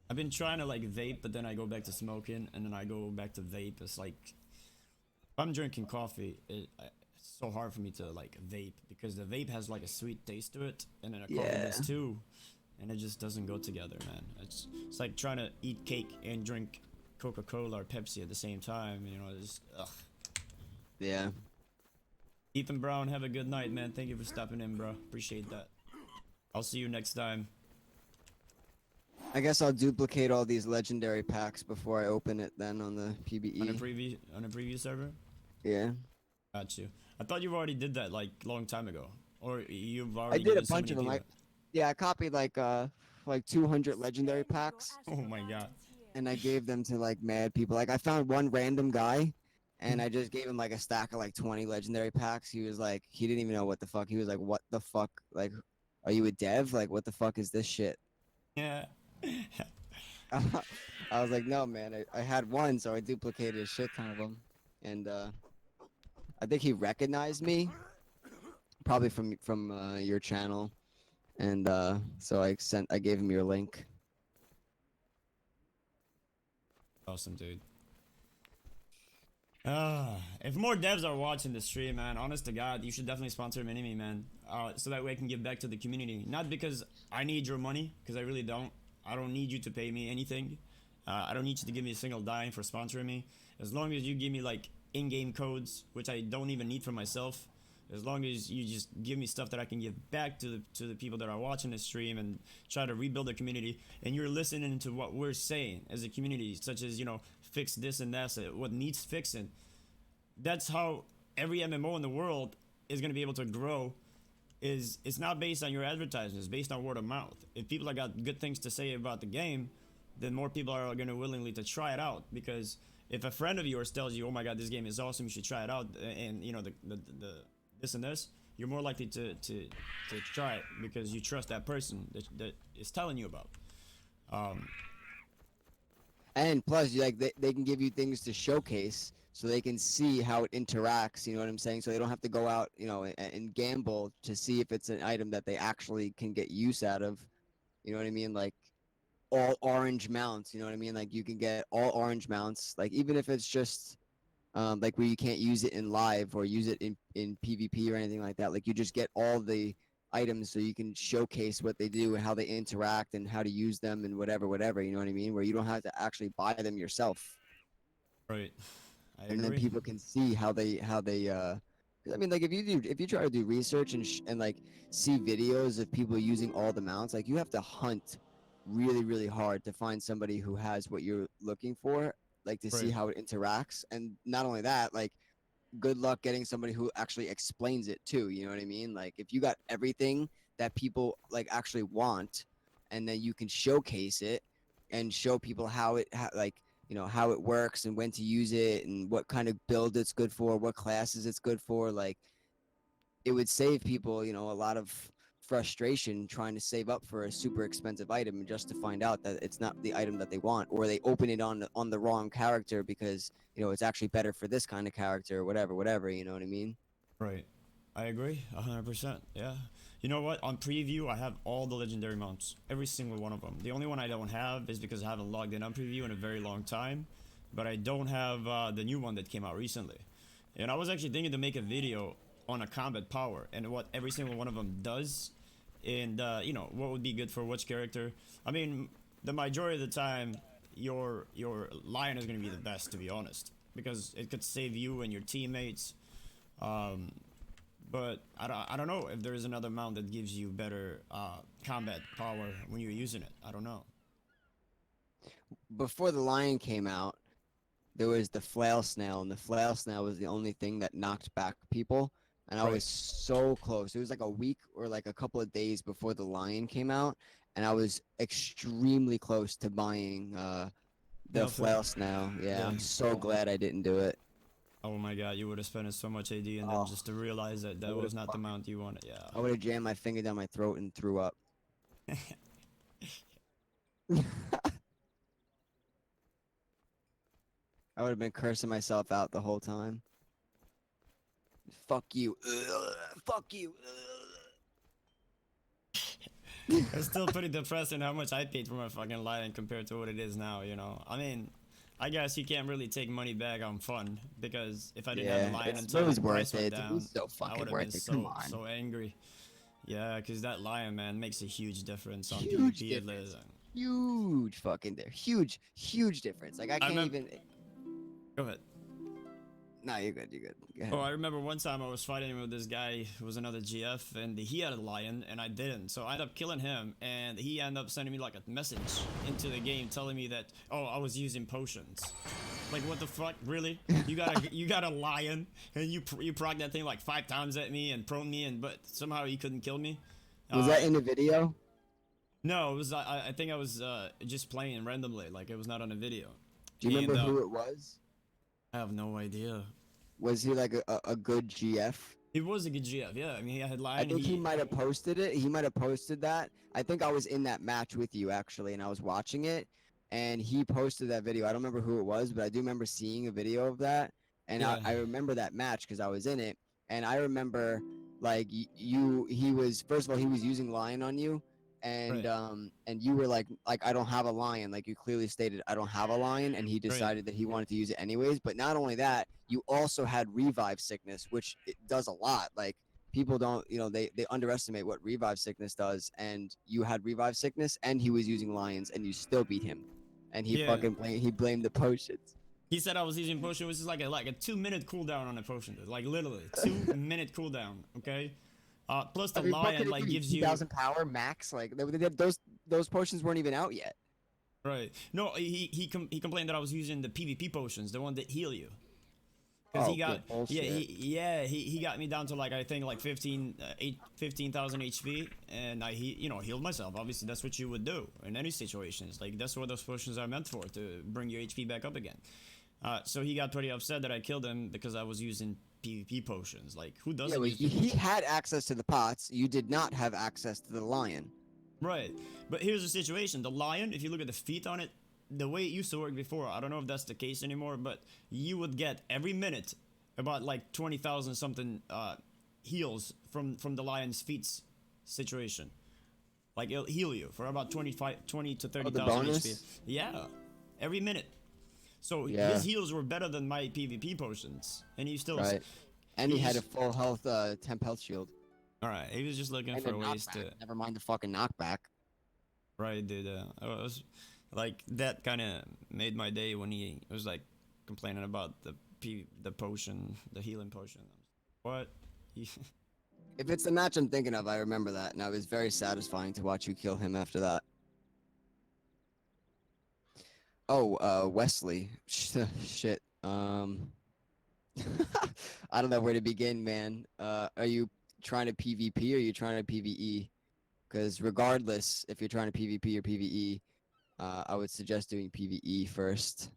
I've been trying to like vape, but then I go back to smoking, and then I go back to vape. It's like, if I'm drinking coffee, it's so hard for me to like vape because the vape has like a sweet taste to it, and then a coffee does too, and it just doesn't go together, man. It's like trying to eat cake and drink Coca-Cola or Pepsi at the same time. You know, it's ugh. Yeah. Ethan Brown, have a good night, man. Thank you for stopping in, bro. Appreciate that. I'll see you next time. I guess I'll duplicate all these legendary packs before I open it then on the PBE. On a preview server? Yeah. Got you. I thought you already did that like long time ago. Or you've already I did a given so bunch of many them. people. Yeah, I copied like 200 legendary packs Oh my god. and I gave them to like mad people. Like I found one random guy and I just gave him like a stack of like 20 legendary packs. He was like, he didn't even know what the fuck. He was like, what the fuck? Like, are you a dev? Like, what the fuck is this shit? Yeah. I was like, no, man. I had one, so I duplicated a shit ton of them. And I think he recognized me, probably from your channel. And so I gave him your link. Awesome, dude. If more devs are watching the stream, man, honest to God, you should definitely sponsor MiniMi, man. So that way I can give back to the community. Not because I need your money, because I really don't. I don't need you to pay me anything. I don't need you to give me a single dime for sponsoring me. As long as you give me like in-game codes, which I don't even need for myself. As long as you just give me stuff that I can give back to the people that are watching the stream and try to rebuild the community, and you're listening to what we're saying as a community, such as, you know, fix this and that, what needs fixing. That's how every MMO in the world is going to be able to grow. It's not based on your advertisements, it's based on word of mouth. If people have got good things to say about the game, then more people are going to willingly to try it out. Because if a friend of yours tells you, oh my god, this game is awesome, you should try it out, and you know the this and this, you're more likely to try it because you trust that person that is telling you about. And plus, like they can give you things to showcase, so they can see how it interacts. You know what I'm saying? So they don't have to go out, you know, and gamble to see if it's an item that they actually can get use out of. You know what I mean? Like all orange mounts. You know what I mean? Like you can get all orange mounts. Like even if it's just like where you can't use it in live or use it in PvP or anything like that. Like you just get all the items so you can showcase what they do and how they interact and how to use them and whatever, you know what I mean? Where you don't have to actually buy them yourself. Right. I And then agree. people can see how they 'cause I mean, like if you try to do research and like see videos of people using all the mounts, like you have to hunt really hard to find somebody who has what you're looking for, like to see Right. how it interacts. And not only that, like good luck getting somebody who actually explains it too, you know what I mean? Like if you got everything that people like actually want, and then you can showcase it and show people how like how it works and when to use it and what kind of build it's good for, what classes it's good for, like it would save people, a lot of frustration trying to save up for a super expensive item just to find out that it's not the item that they want, or they open it on the wrong character because it's actually better for this kind of character or whatever, you know what I mean? Right. I agree. 100%. Yeah. You know what? On preview, I have all the legendary mounts. Every single one of them. The only one I don't have is because I haven't logged in on preview in a very long time. But I don't have the new one that came out recently. And I was actually thinking to make a video on a combat power and what every single one of them does. And, what would be good for which character. I mean, the majority of the time, your lion is going to be the best, to be honest. Because it could save you and your teammates. But I don't know if there is another mount that gives you better combat power when you're using it. I don't know. Before the lion came out, there was the flail snail, and the flail snail was the only thing that knocked back people. And I Right. was so close. It was like a week or like a couple of days before the lion came out, and I was extremely close to buying the Nothing. flail snail. Yeah, I'm Dang. so glad I didn't do it. Oh my god, you would have spent so much AD and then Oh, just to realize that that would've was not the mount you wanted. Yeah. I would have jammed my finger down my throat and threw up. I would have been cursing myself out the whole time. Fuck you. Ugh, fuck you. It's still pretty depressing how much I paid for my fucking lion compared to what it is now, I mean, I guess you can't really take money back on fun because if I didn't have the lion it until was the price worth went it. It down, was so I fucking would have worth been it. Come on. so angry. Yeah, because that lion, man, makes a huge difference on Huge PvP. difference. Huge fucking there. Huge difference. Like I can't remember- even. Go ahead. No, you're good. You're good. Go ahead. Oh, I remember one time I was fighting with this guy who was another GF, and he had a lion, and I didn't. So I ended up killing him, and he ended up sending me like a message into the game telling me that, oh, I was using potions. Like, what the fuck? Really? You got a lion, and you proc that thing like 5 times at me and prone me, but somehow you couldn't kill me? Was that in the video? No, it was. I think I was just playing randomly, like it was not on a video. Do you remember And, who it was? I have no idea. Was he like a good GF? He was a good GF, yeah. I mean, he had lion. I think he might have posted it. He might have posted that. I think I was in that match with you actually, and I was watching it, and he posted that video. I don't remember who it was, but I do remember seeing a video of that, and Yeah. I remember that match because I was in it, and I remember like he was, first of all, he was using lion on you, and Right. and you were like I don't have a lion, like you clearly stated I don't have a lion, and he decided that he wanted to use it anyways. But not only that, you also had revive sickness, which it does a lot. Like people don't, they underestimate what revive sickness does, and you had revive sickness and he was using lions and you still beat him, and he Yeah. blamed the potions. He said I was using potion, which is like a 2-minute cooldown on a potion, dude. Like literally 2-minute cooldown. Okay. Plus the lion like gives you 2,000 power max. Like those potions weren't even out yet. right. No, he complained that I was using the PvP potions, the one that heal you. Because he got he got me down to like I think like 15,000 HP, and I healed myself. Obviously, that's what you would do in any situations. Like that's what those potions are meant for, to bring your HP back up again. So he got pretty upset that I killed him because I was using PvP potions. Like who doesn't? Yeah, well, use he had access to the pots. You did not have access to the lion. Right, but here's the situation: the lion, if you look at the feet on it, the way it used to work before, I don't know if that's the case anymore, but you would get every minute about like 20,000 something heals from the lion's feet situation. Like it'll heal you for about 20 to 30,000 bonus? HP. Yeah, every minute. So Yeah. his heals were better than my PvP potions, and he still Right. And he had a he's- full health temp health shield. All right, he was just looking And for the ways knockback. to. Never mind the fucking knockback. Right, dude. I was like that kind of made my day when he was like complaining about the potion, the healing potion. What? If it's the match I'm thinking of, I remember that, and it was very satisfying to watch you kill him after that. Oh, Wesley. Shit. I don't know where to begin, man. Are you trying to PvP or are you trying to PvE? Because regardless, if you're trying to PvP or PvE, I would suggest doing PvE first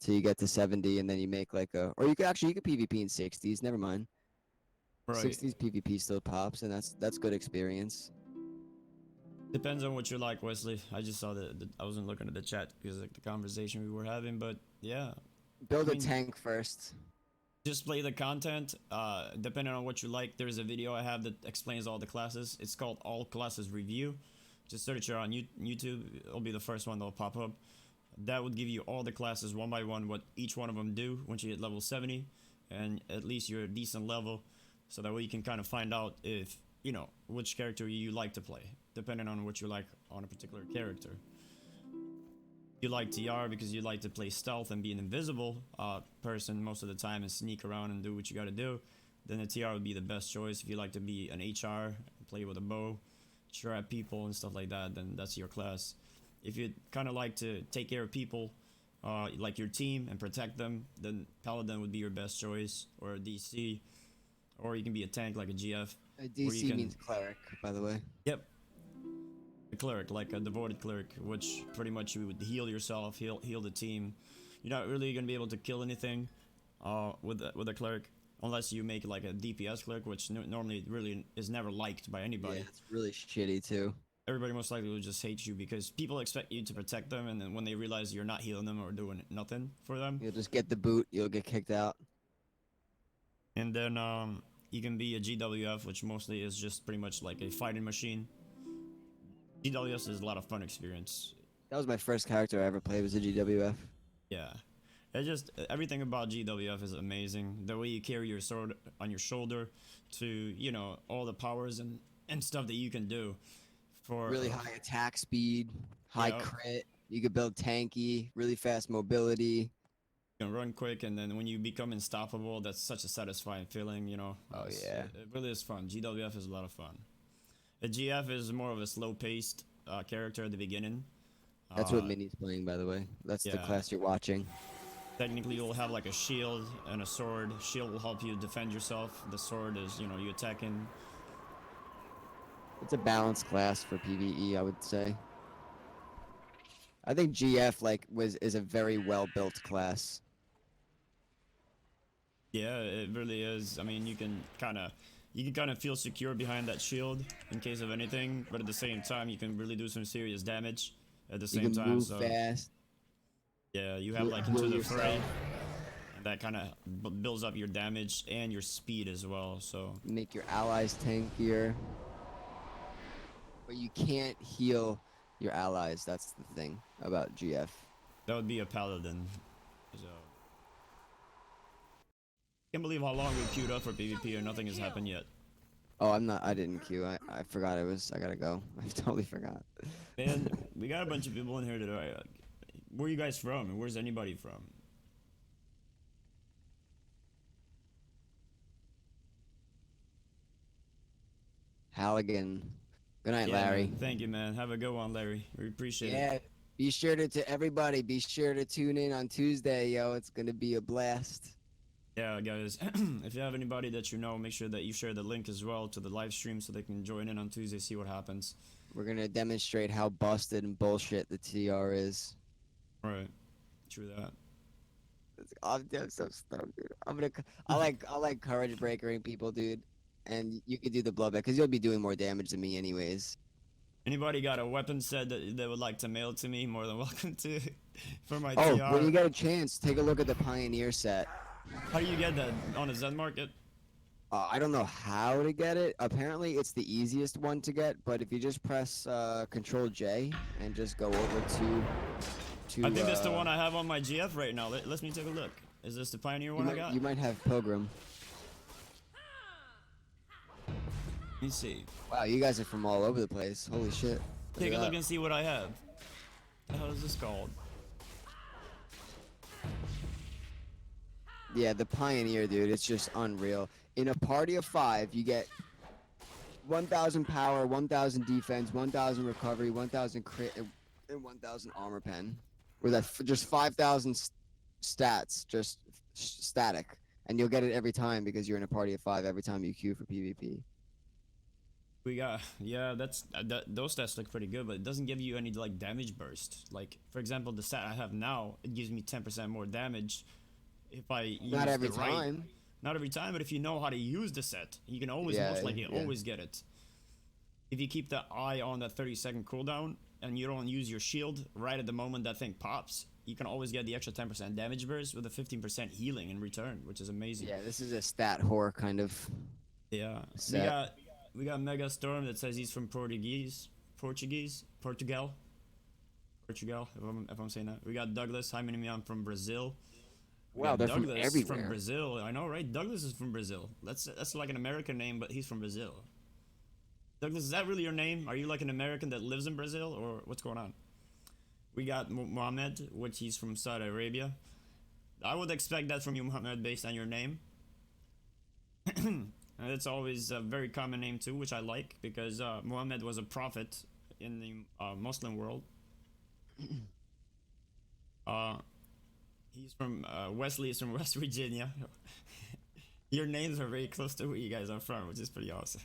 till you get to 70, and then you make like a, or you could PvP in 60s. Never mind. Right. 60s PvP still pops, and that's good experience. Depends on what you like, Wesley. I just saw I wasn't looking at the chat because like the conversation we were having, but yeah. Build I a mean, tank first. just play the content. Depending on what you like, there's a video I have that explains all the classes. It's called All Classes Review. Just search it on YouTube. It'll be the first one that'll pop up. That would give you all the classes one by one, what each one of them do once you hit level 70, and at least you're a decent level, so that way you can kind of find out if you know which character you like to play, depending on what you like on a particular character. You like TR because you like to play stealth and be an invisible person most of the time and sneak around and do what you gotta do, then the TR would be the best choice. If you like to be an HR, play with a bow, trap people and stuff like that, then that's your class. If you kind of like to take care of people, like your team, and protect them, then Paladin would be your best choice, or a DC, or you can be a tank like a GF. A DC can- means cleric, by the way. Yep. A cleric, like a devoted cleric, which pretty much you would heal yourself, heal the team. You're not really gonna be able to kill anything with a cleric, unless you make like a DPS cleric, which normally really is never liked by anybody. Yeah, it's really shitty too. Everybody most likely will just hate you because people expect you to protect them, and then when they realize you're not healing them or doing nothing for them, You'll just get the boot, you'll get kicked out. and then you can be a GWF, which mostly is just pretty much like a fighting machine. GWF is a lot of fun experience. That was my first character I ever played, was a GWF. Yeah, it just everything about GWF is amazing. The way you carry your sword on your shoulder, to you know all the powers and stuff that you can do. For Really high attack speed, high Yeah. crit. You could build tanky, really fast mobility. You can run quick, and then when you become unstoppable, that's such a satisfying feeling, you know. Oh, yeah. It really is fun. GWF is a lot of fun. A GF is more of a slow-paced character at the beginning. That's what Mini's playing, by the way. That's the yeah. class you're watching. Technically, you'll have like a shield and a sword. Shield will help you defend yourself. The sword is, you know, you attacking. It's a balanced class for PvE, I would say. I think GF is a very well built class. Yeah, it really is. I mean, you can kind of feel secure behind that shield in case of anything, but at the same time, you can really do some serious damage at the You same can time. move So fast. yeah, you have heal- like heal into the yourself. fray, and that kind of builds up your damage and your speed as well. So Make your allies tankier. But you can't heal your allies. That's the thing about GF. that would be a paladin. So can't believe how long we queued up for PvP and nothing has happened yet. Oh, I didn't queue. I forgot I gotta go. I totally forgot. Man, we got a bunch of people in here today. Where are you guys from? And where's anybody from? Halligan. Good night, Yeah, Larry. man. Thank you, man. Have a good one, Larry. We appreciate it. Yeah. Be sure to everybody. Be sure to tune in on Tuesday, yo. It's gonna be a blast. Yeah, guys. If you have anybody that you know, make sure that you share the link as well to the live stream so they can join in on Tuesday, see what happens. We're gonna demonstrate how busted and bullshit the TR is. Right. True that. I'm so stoked, dude. I like courage breakering people, dude. And you can do the blowback because you'll be doing more damage than me, anyways. Anybody got a weapon set that they would like to mail to me? More than welcome to for my Oh, TR. when you get a chance, take a look at the Pioneer set. How do you get that on a Zen Market? I don't know how to get it. Apparently, it's the easiest one to get. But if you just press Control J and just go over to I think that's the one I have on my GF right now. Let me take a look. Is this the Pioneer one I got? You might have Pilgrim. Let me see. Wow, you guys are from all over the place. Holy shit. Take a at look that. and see what I have. The hell is this called? Yeah, the Pioneer, dude, it's just unreal. In a party of 5, you get 1,000 power, 1,000 defense, 1,000 recovery, 1,000 crit, and 1,000 armor pen. Or that just 5,000 stats, just static, and you'll get it every time because you're in a party of 5 every time you queue for PvP. We got, yeah, those stats look pretty good, but it doesn't give you any like damage burst. Like for example, the stat I have now, it gives me 10% more damage if I use Not every the right. time. Not every time, but if you know how to use the set, you can always Yeah, most likely yeah. always get it. If you keep the eye on that 30-second cooldown and you don't use your shield right at the moment that thing pops, you can always get the extra 10% damage burst with a 15% healing in return, which is amazing. Yeah, this is a stat whore kind of. Yeah. Set. We got Mega Storm that says he's from Portugal. If I'm saying that. We got Douglas. Hi, MiniMi. I'm from Brazil. We Wow, got they're from Douglas everywhere. Brazil. I know, right? Douglas is from Brazil. That's like an American name, but he's from Brazil. Douglas, is that really your name? Are you like an American that lives in Brazil, or what's going on? We got Mohammed, which he's from Saudi Arabia. I would expect that from you, Mohammed, based on your name. And it's always a very common name too, which I like because Muhammad was a prophet in the Muslim world. He's from Wesley is from West Virginia. Your names are very close to where you guys are from, which is pretty awesome.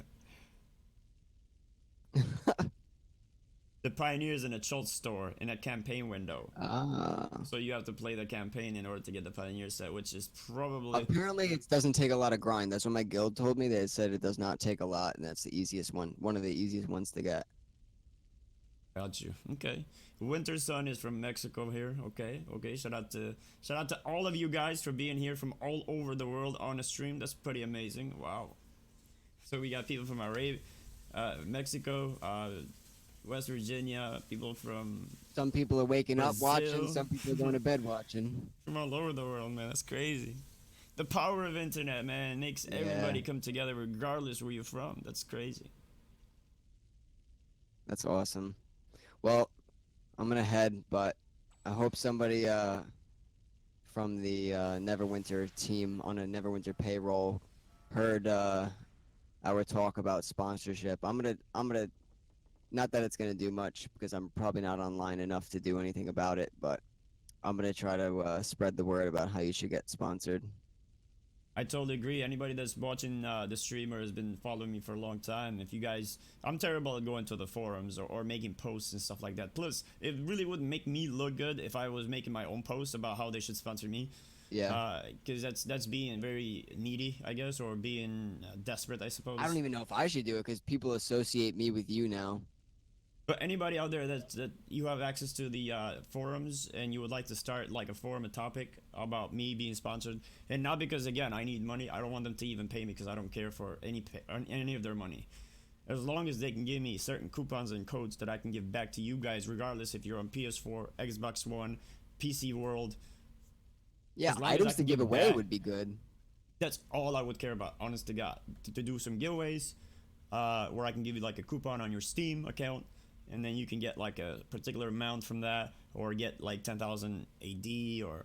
The Pioneer's in a Schultz store in a campaign window. Ah. So you have to play the campaign in order to get the Pioneer set, which is probably... Apparently, it doesn't take a lot of grind. That's what my guild told me. They said it does not take a lot, and that's the easiest one. One of the easiest ones to get. Got you. Okay. Winter Sun is from Mexico here. Okay. Shout out to all of you guys for being here from all over the world on a stream. That's pretty amazing. Wow. So we got people from Mexico, West Virginia, people from Some people are waking up watching. Brazil. Some people are going to bed watching. from all over the world, man. That's crazy. The power of internet, man, makes everybody come together regardless where you're from. That's crazy. That's awesome. Well, I'm gonna head, but I hope somebody from the Neverwinter team on a Neverwinter payroll heard our talk about sponsorship. I'm gonna not that it's gonna do much because I'm probably not online enough to do anything about it, but I'm gonna try to spread the word about how you should get sponsored. I totally agree. Anybody that's watching the streamer has been following me for a long time. If you guys, I'm terrible at going to the forums or making posts and stuff like that. Plus, it really wouldn't make me look good if I was making my own posts about how they should sponsor me. Yeah. Because that's being very needy, I guess, or being desperate, I suppose. I don't even know if I should do it because people associate me with you now. But anybody out there that you have access to the forums and you would like to start like a forum, a topic about me being sponsored, and not because again I need money. I don't want them to even pay me because I don't care for any of their money. As long as they can give me certain coupons and codes that I can give back to you guys, regardless if you're on PS4, Xbox One, PC World. Yeah, As long as I items to can give give away back. would be good. That's all I would care about, honest to God. To do some giveaways, where I can give you like a coupon on your Steam account, and then you can get like a particular amount from that, or get like 10,000 AD, or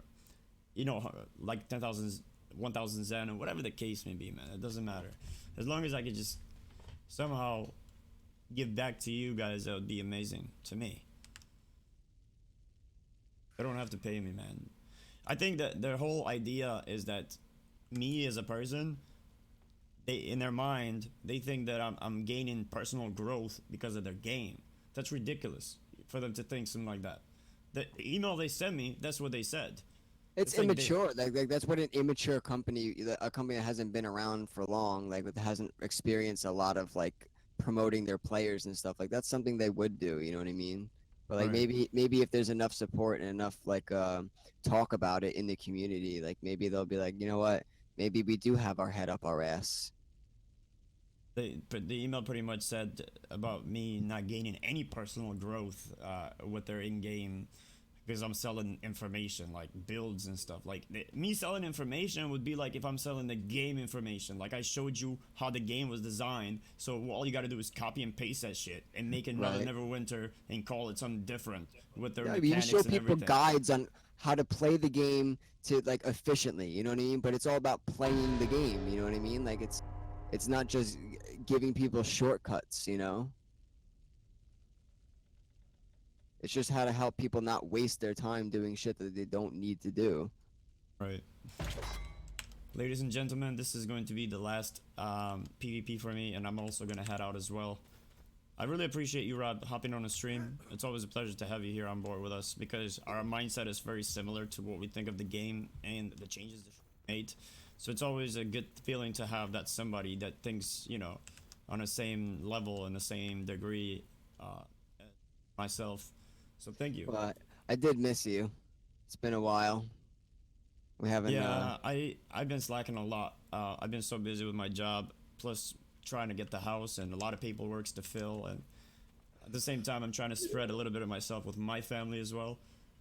you know, like 10,000, 1,000 Zen, or whatever the case may be, man. It doesn't matter. As long as I could just somehow give back to you guys, that would be amazing to me. They don't have to pay me, man. I think that their whole idea is that me as a person, they in their mind they think that I'm gaining personal growth because of their game. That's ridiculous for them to think something like that. The email they sent me, that's what they said. It's like they- immature. Like that's what an immature company, a company that hasn't been around for long, like that hasn't experienced a lot of like promoting their players and stuff. Like that's something they would do. You know what I mean? But like Right. maybe if there's enough support and enough like talk about it in the community, like maybe they'll be like, you know what? Maybe we do have our head up our ass. But the email pretty much said about me not gaining any personal growth with their in-game because I'm selling information like builds and stuff. Like me selling information would be like if I'm selling the game information. Like I showed you how the game was designed, so all you got to do is copy and paste that shit and make another Right. Neverwinter and call it something different with their Yeah, you mechanics show and people everything. guides on how to play the game to like efficiently, you know what I mean? But it's all about playing the game, you know what I mean? Like it's not just giving people shortcuts, you know? It's just how to help people not waste their time doing shit that they don't need to do. Right. Ladies and gentlemen, this is going to be the last PvP for me, and I'm also gonna head out as well. I really appreciate you, Rob, hopping on the stream. It's always a pleasure to have you here on board with us because our mindset is very similar to what we think of the game and the changes that made. So it's always a good feeling to have that somebody that thinks, you know, on the same level and the same degree as myself. So thank you. But I did miss you. It's been a while. We haven't. Yeah, I've been slacking a lot. I've been so busy with my job, plus trying to get the house and a lot of paperwork to fill, and at the same time I'm trying to spread a little bit of myself with my family as well.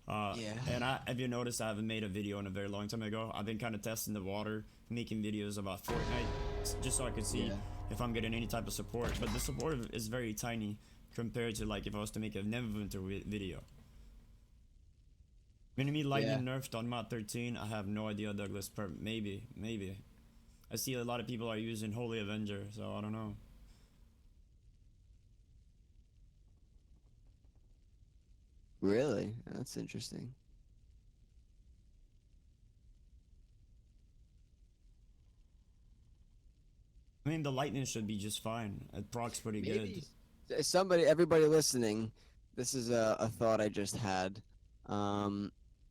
Yeah. And have you noticed I haven't made a video in a very long time ago? I've been kind of testing the water, making videos about Fortnite, just so I could see Yeah. if I'm getting any type of support. But the support is very tiny compared to like if I was to make a Neverwinter video. MiniMi lightning nerfed on mod 13. I have no idea, Douglas. Maybe. I see a lot of people are using Holy Avenger, so I don't know. Really? That's interesting. I mean, the lightning should be just fine. It procs pretty good. Everybody listening, this is a thought I just had.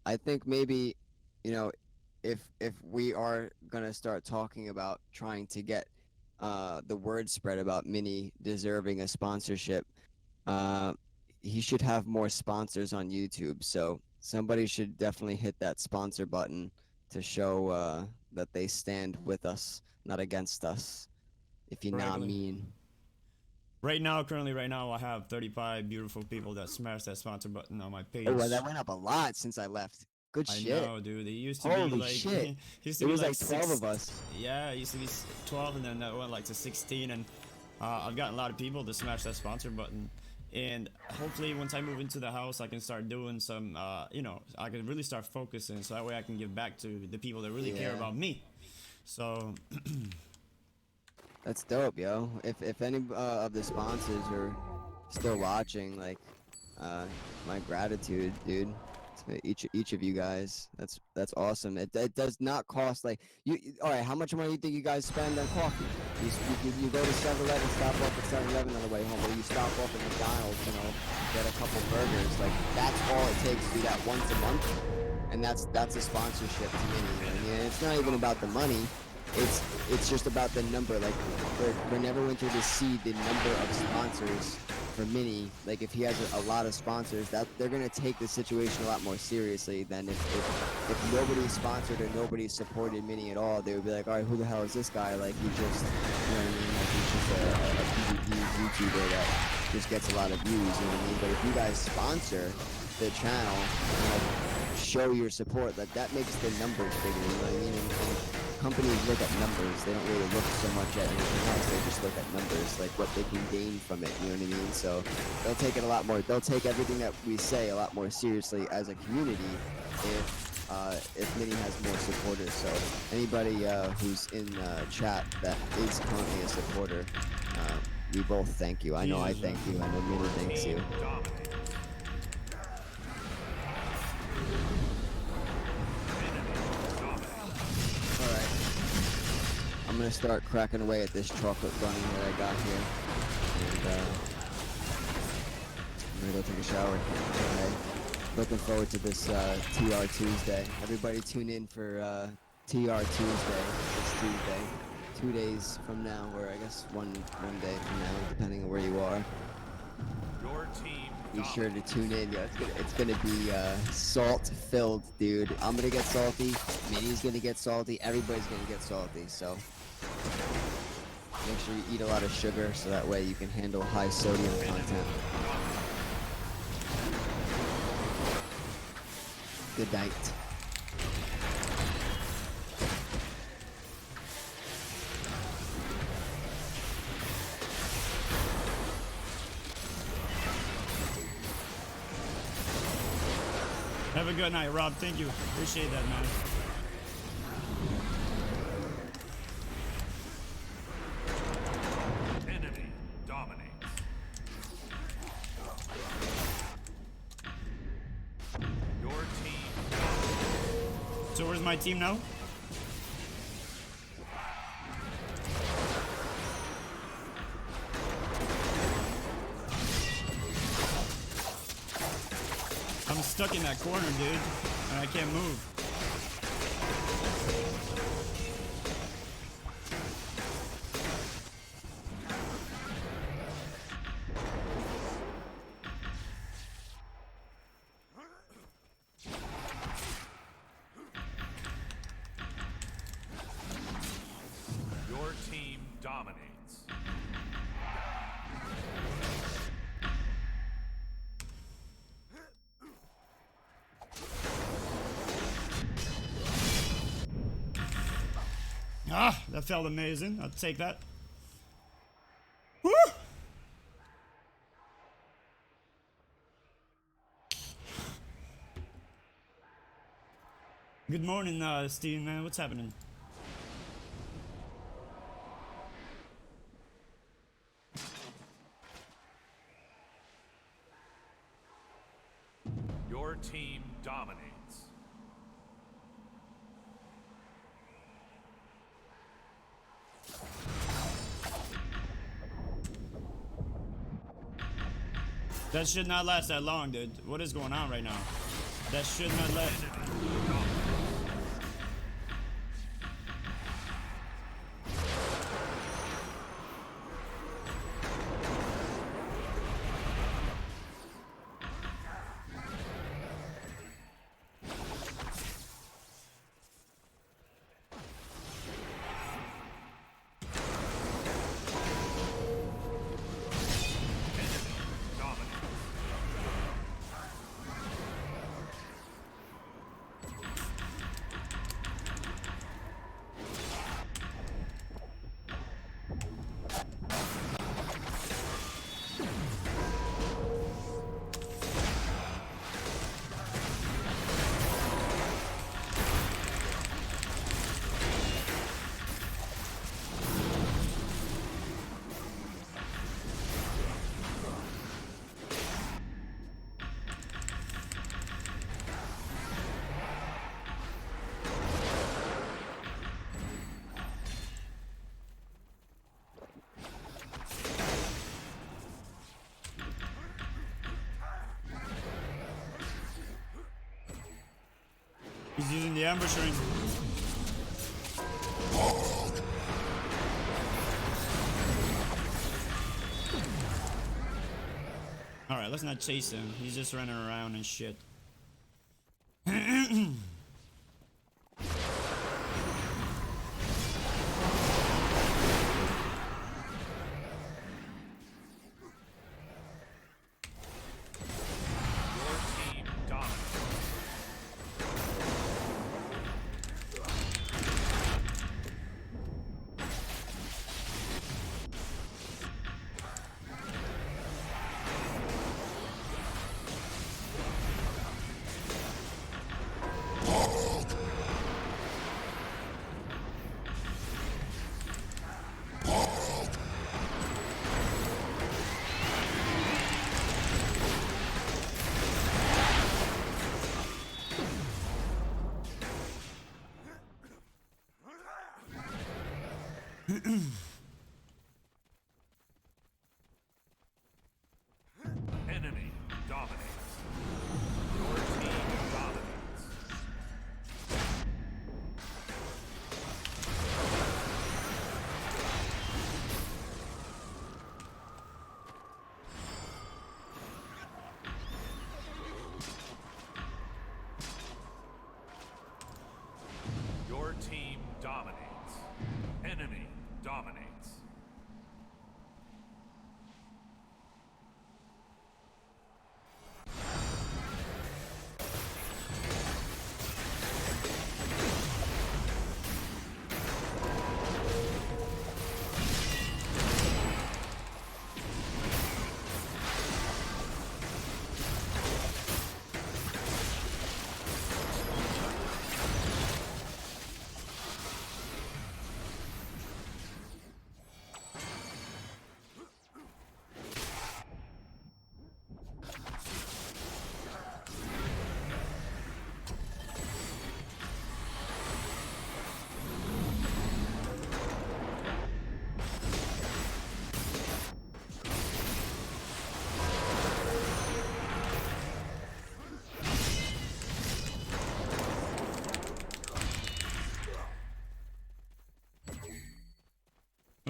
I think maybe, you know, if we are gonna start talking about trying to get the word spread about Mini deserving a sponsorship, he should have more sponsors on YouTube. So somebody should definitely hit that sponsor button to show that they stand with us, not against us. If you know what I Correctly. mean. Currently right now, I have 35 beautiful people that smashed that sponsor button on my page. Oh, well, that went up a lot since I left. Good I shit. know, dude. It used to be Holy like shit. used to It be was like like 12 six, of us. Yeah, it used to be 12, and then that went like to 16, and I've gotten a lot of people to smash that sponsor button. And hopefully, once I move into the house, I can start doing some, you know, I can really start focusing, so that way I can give back to the people that really care Yeah. about me. So, That's dope, yo. If any of the sponsors are still watching, like, my gratitude, dude. To each of you guys. That's awesome. It does not cost like you. All right, how much money do you think you guys spend on coffee? You go to 7-Eleven, stop off at 7-Eleven on the way home, or you stop off at McDonald's, you know, get a couple burgers. Like that's all it takes to do that once a month, and that's a sponsorship to me. And it's not even about the money. It's just about the number. Like for Neverwinter to see the number of sponsors for Mini, like if he has a lot of sponsors, that they're gonna take the situation a lot more seriously than if nobody sponsored or nobody supported Mini at all. They would be like, all right, who the hell is this guy? Like he just, you know what I mean? Like he's just a PvP YouTuber that just gets a lot of views. You know what I mean? But if you guys sponsor the channel, and, like, show your support, like that makes the numbers bigger. You know what I mean? And companies look at numbers. They don't really look so much at anything else. They just look at numbers, like what they can gain from it. You know what I mean? So they'll take it a lot more. They'll take everything that we say a lot more seriously as a community if Mini has more supporters. So anybody who's in chat that is currently a supporter, we both thank you. I know I thank you. I know Mini thanks you. I'm gonna start cracking away at this chocolate bunny that I got here, and I'm gonna go take a shower. Alright. Looking forward to this TR Tuesday. Everybody tune in for TR Tuesday this Tuesday. 2 days from now, or I guess one day from now, depending on where you are. Your team Be sure to tune in. Yeah, it's gonna be salt filled, dude. I'm gonna get salty. Mini's gonna get salty. Everybody's gonna get salty. So make sure you eat a lot of sugar, so that way you can handle high sodium content. Good night. Have a good night, Rob. Thank you. Appreciate that, man. Enemy dominates. Your team. So where's my team now? I'm stuck in that corner, dude, and I can't move. Your team dominates. Ah, that felt amazing. I'll take that. Woo! Good morning, Steve, man. What's happening? Your team dominates. That should not last that long, dude. What is going on right now? That should not last. He's using the ambush ring. Alright, let's not chase him. He's just running around and shit. Enemy dominates. Your team dominates. Your team dominates. Enemy dominates.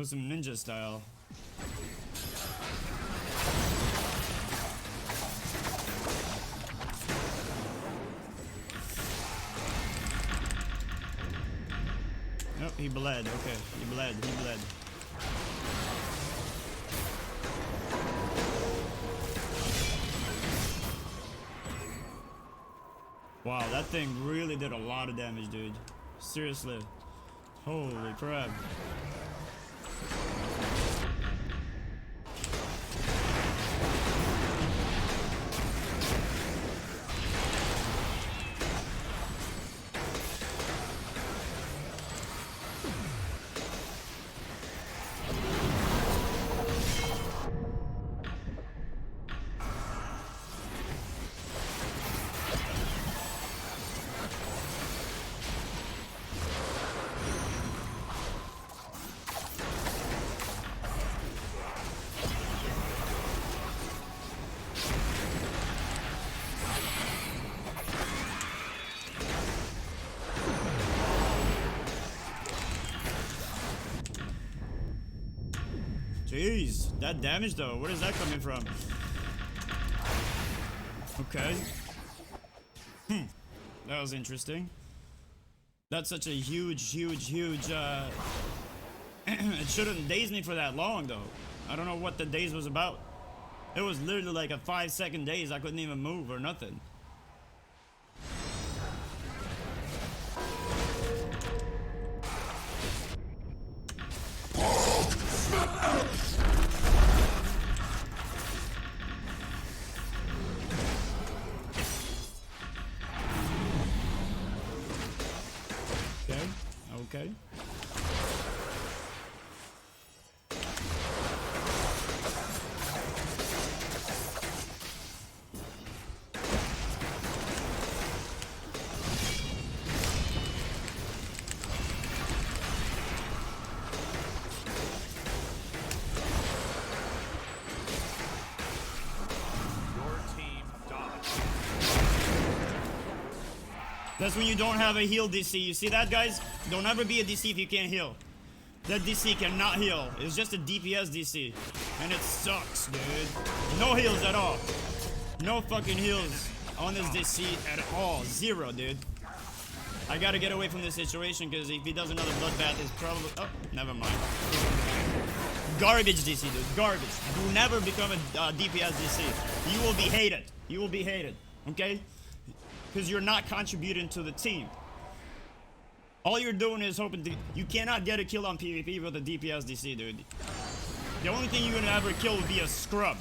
Oh, some ninja style. Oh, he bled. Okay, he bled. He bled. Wow, that thing really did a lot of damage, dude. Seriously. Holy crap. Jeez, that damage though, where is that coming from? Okay. That was interesting. That's such a huge it shouldn't daze me for that long though. I don't know what the daze was about. It was literally like a 5-second daze. I couldn't even move or nothing. Okay. That's when you don't have a heal DC. You see that, guys? Don't ever be a DC if you can't heal. That DC cannot heal. It's just a DPS DC. And it sucks, dude. No heals at all. No fucking heals on this DC at all. Zero, dude. I gotta get away from this situation because if he does another bloodbath, it's probably... Oh, never mind. Garbage DC, dude. Garbage. Do never become a DPS DC. You will be hated. You will be hated. Okay? Because you're not contributing to the team. All you're doing is hoping to... You cannot get a kill on PvP with a DPS DC, dude. The only thing you're gonna ever kill would be a scrub.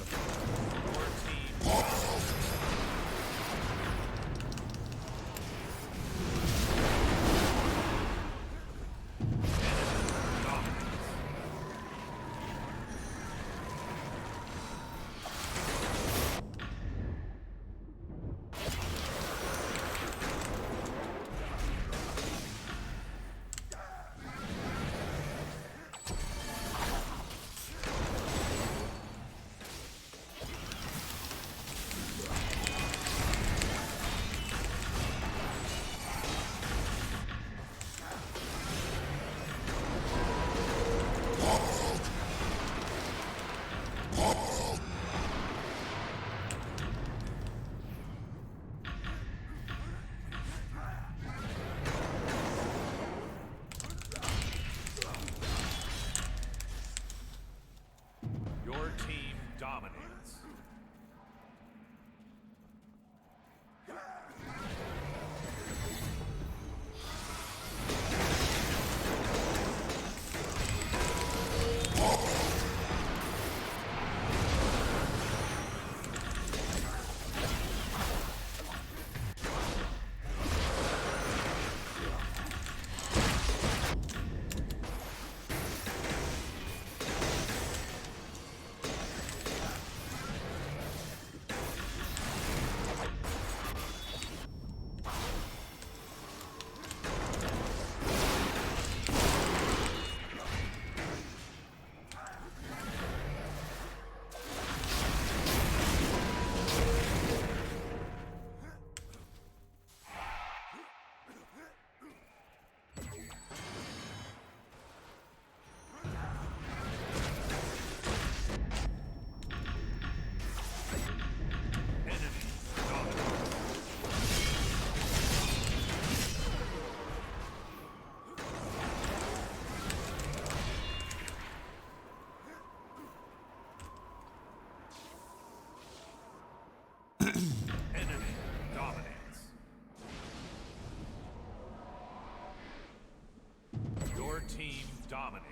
dominates.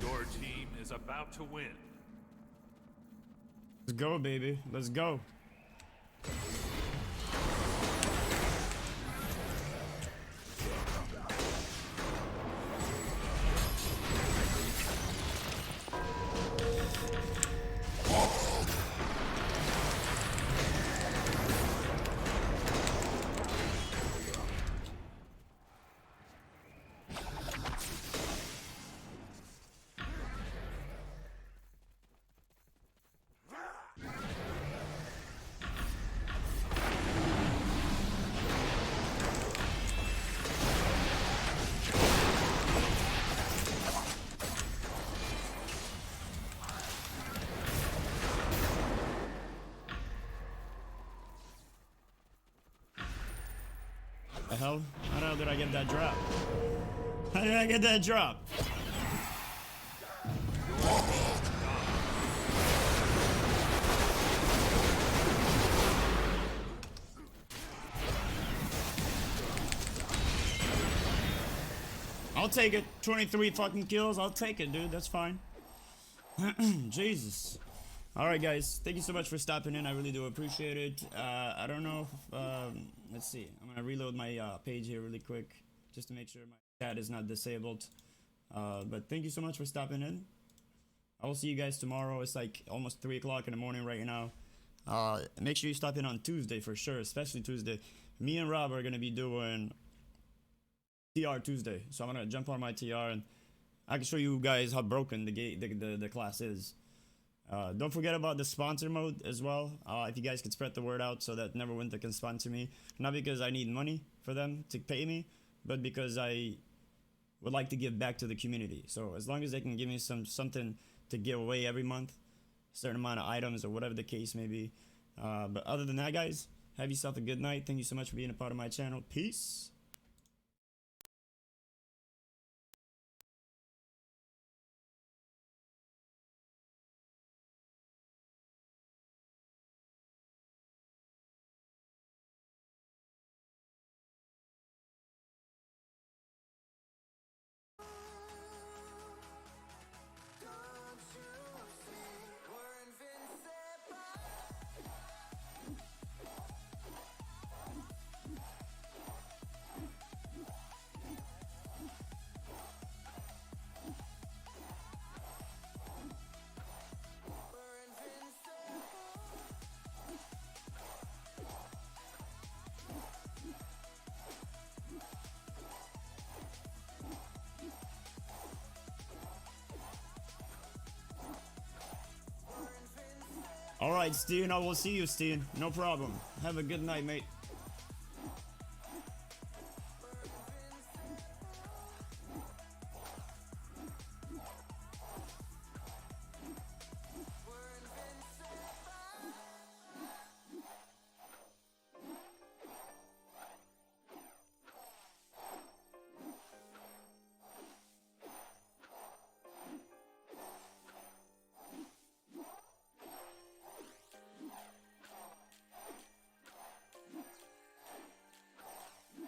Your team is about to win. Let's go, baby. Let's go. The hell? How the hell did I get that drop? How did I get that drop? I'll take it. 23 fucking kills. I'll take it, dude. That's fine. Jesus. Alright, guys. Thank you so much for stopping in. I really do appreciate it. I don't know if... let's see. I'm going to reload my page here really quick. Just to make sure my chat is not disabled. But thank you so much for stopping in. I will see you guys tomorrow. It's like almost 3 o'clock in the morning right now. Make sure you stop in on Tuesday for sure. Especially Tuesday. Me and Rob are going to be doing... TR Tuesday, so I'm gonna jump on my TR and I can show you guys how broken the class is. Don't forget about the sponsor mode as well. If you guys could spread the word out so that Neverwinter can sponsor me, not because I need money for them to pay me, but because I would like to give back to the community. So as long as they can give me something to give away every month, a certain amount of items or whatever the case may be. But other than that, guys, have yourself a good night. Thank you so much for being a part of my channel. Peace. Alright, Steen, I will see you, Steen. No problem. Have a good night, mate.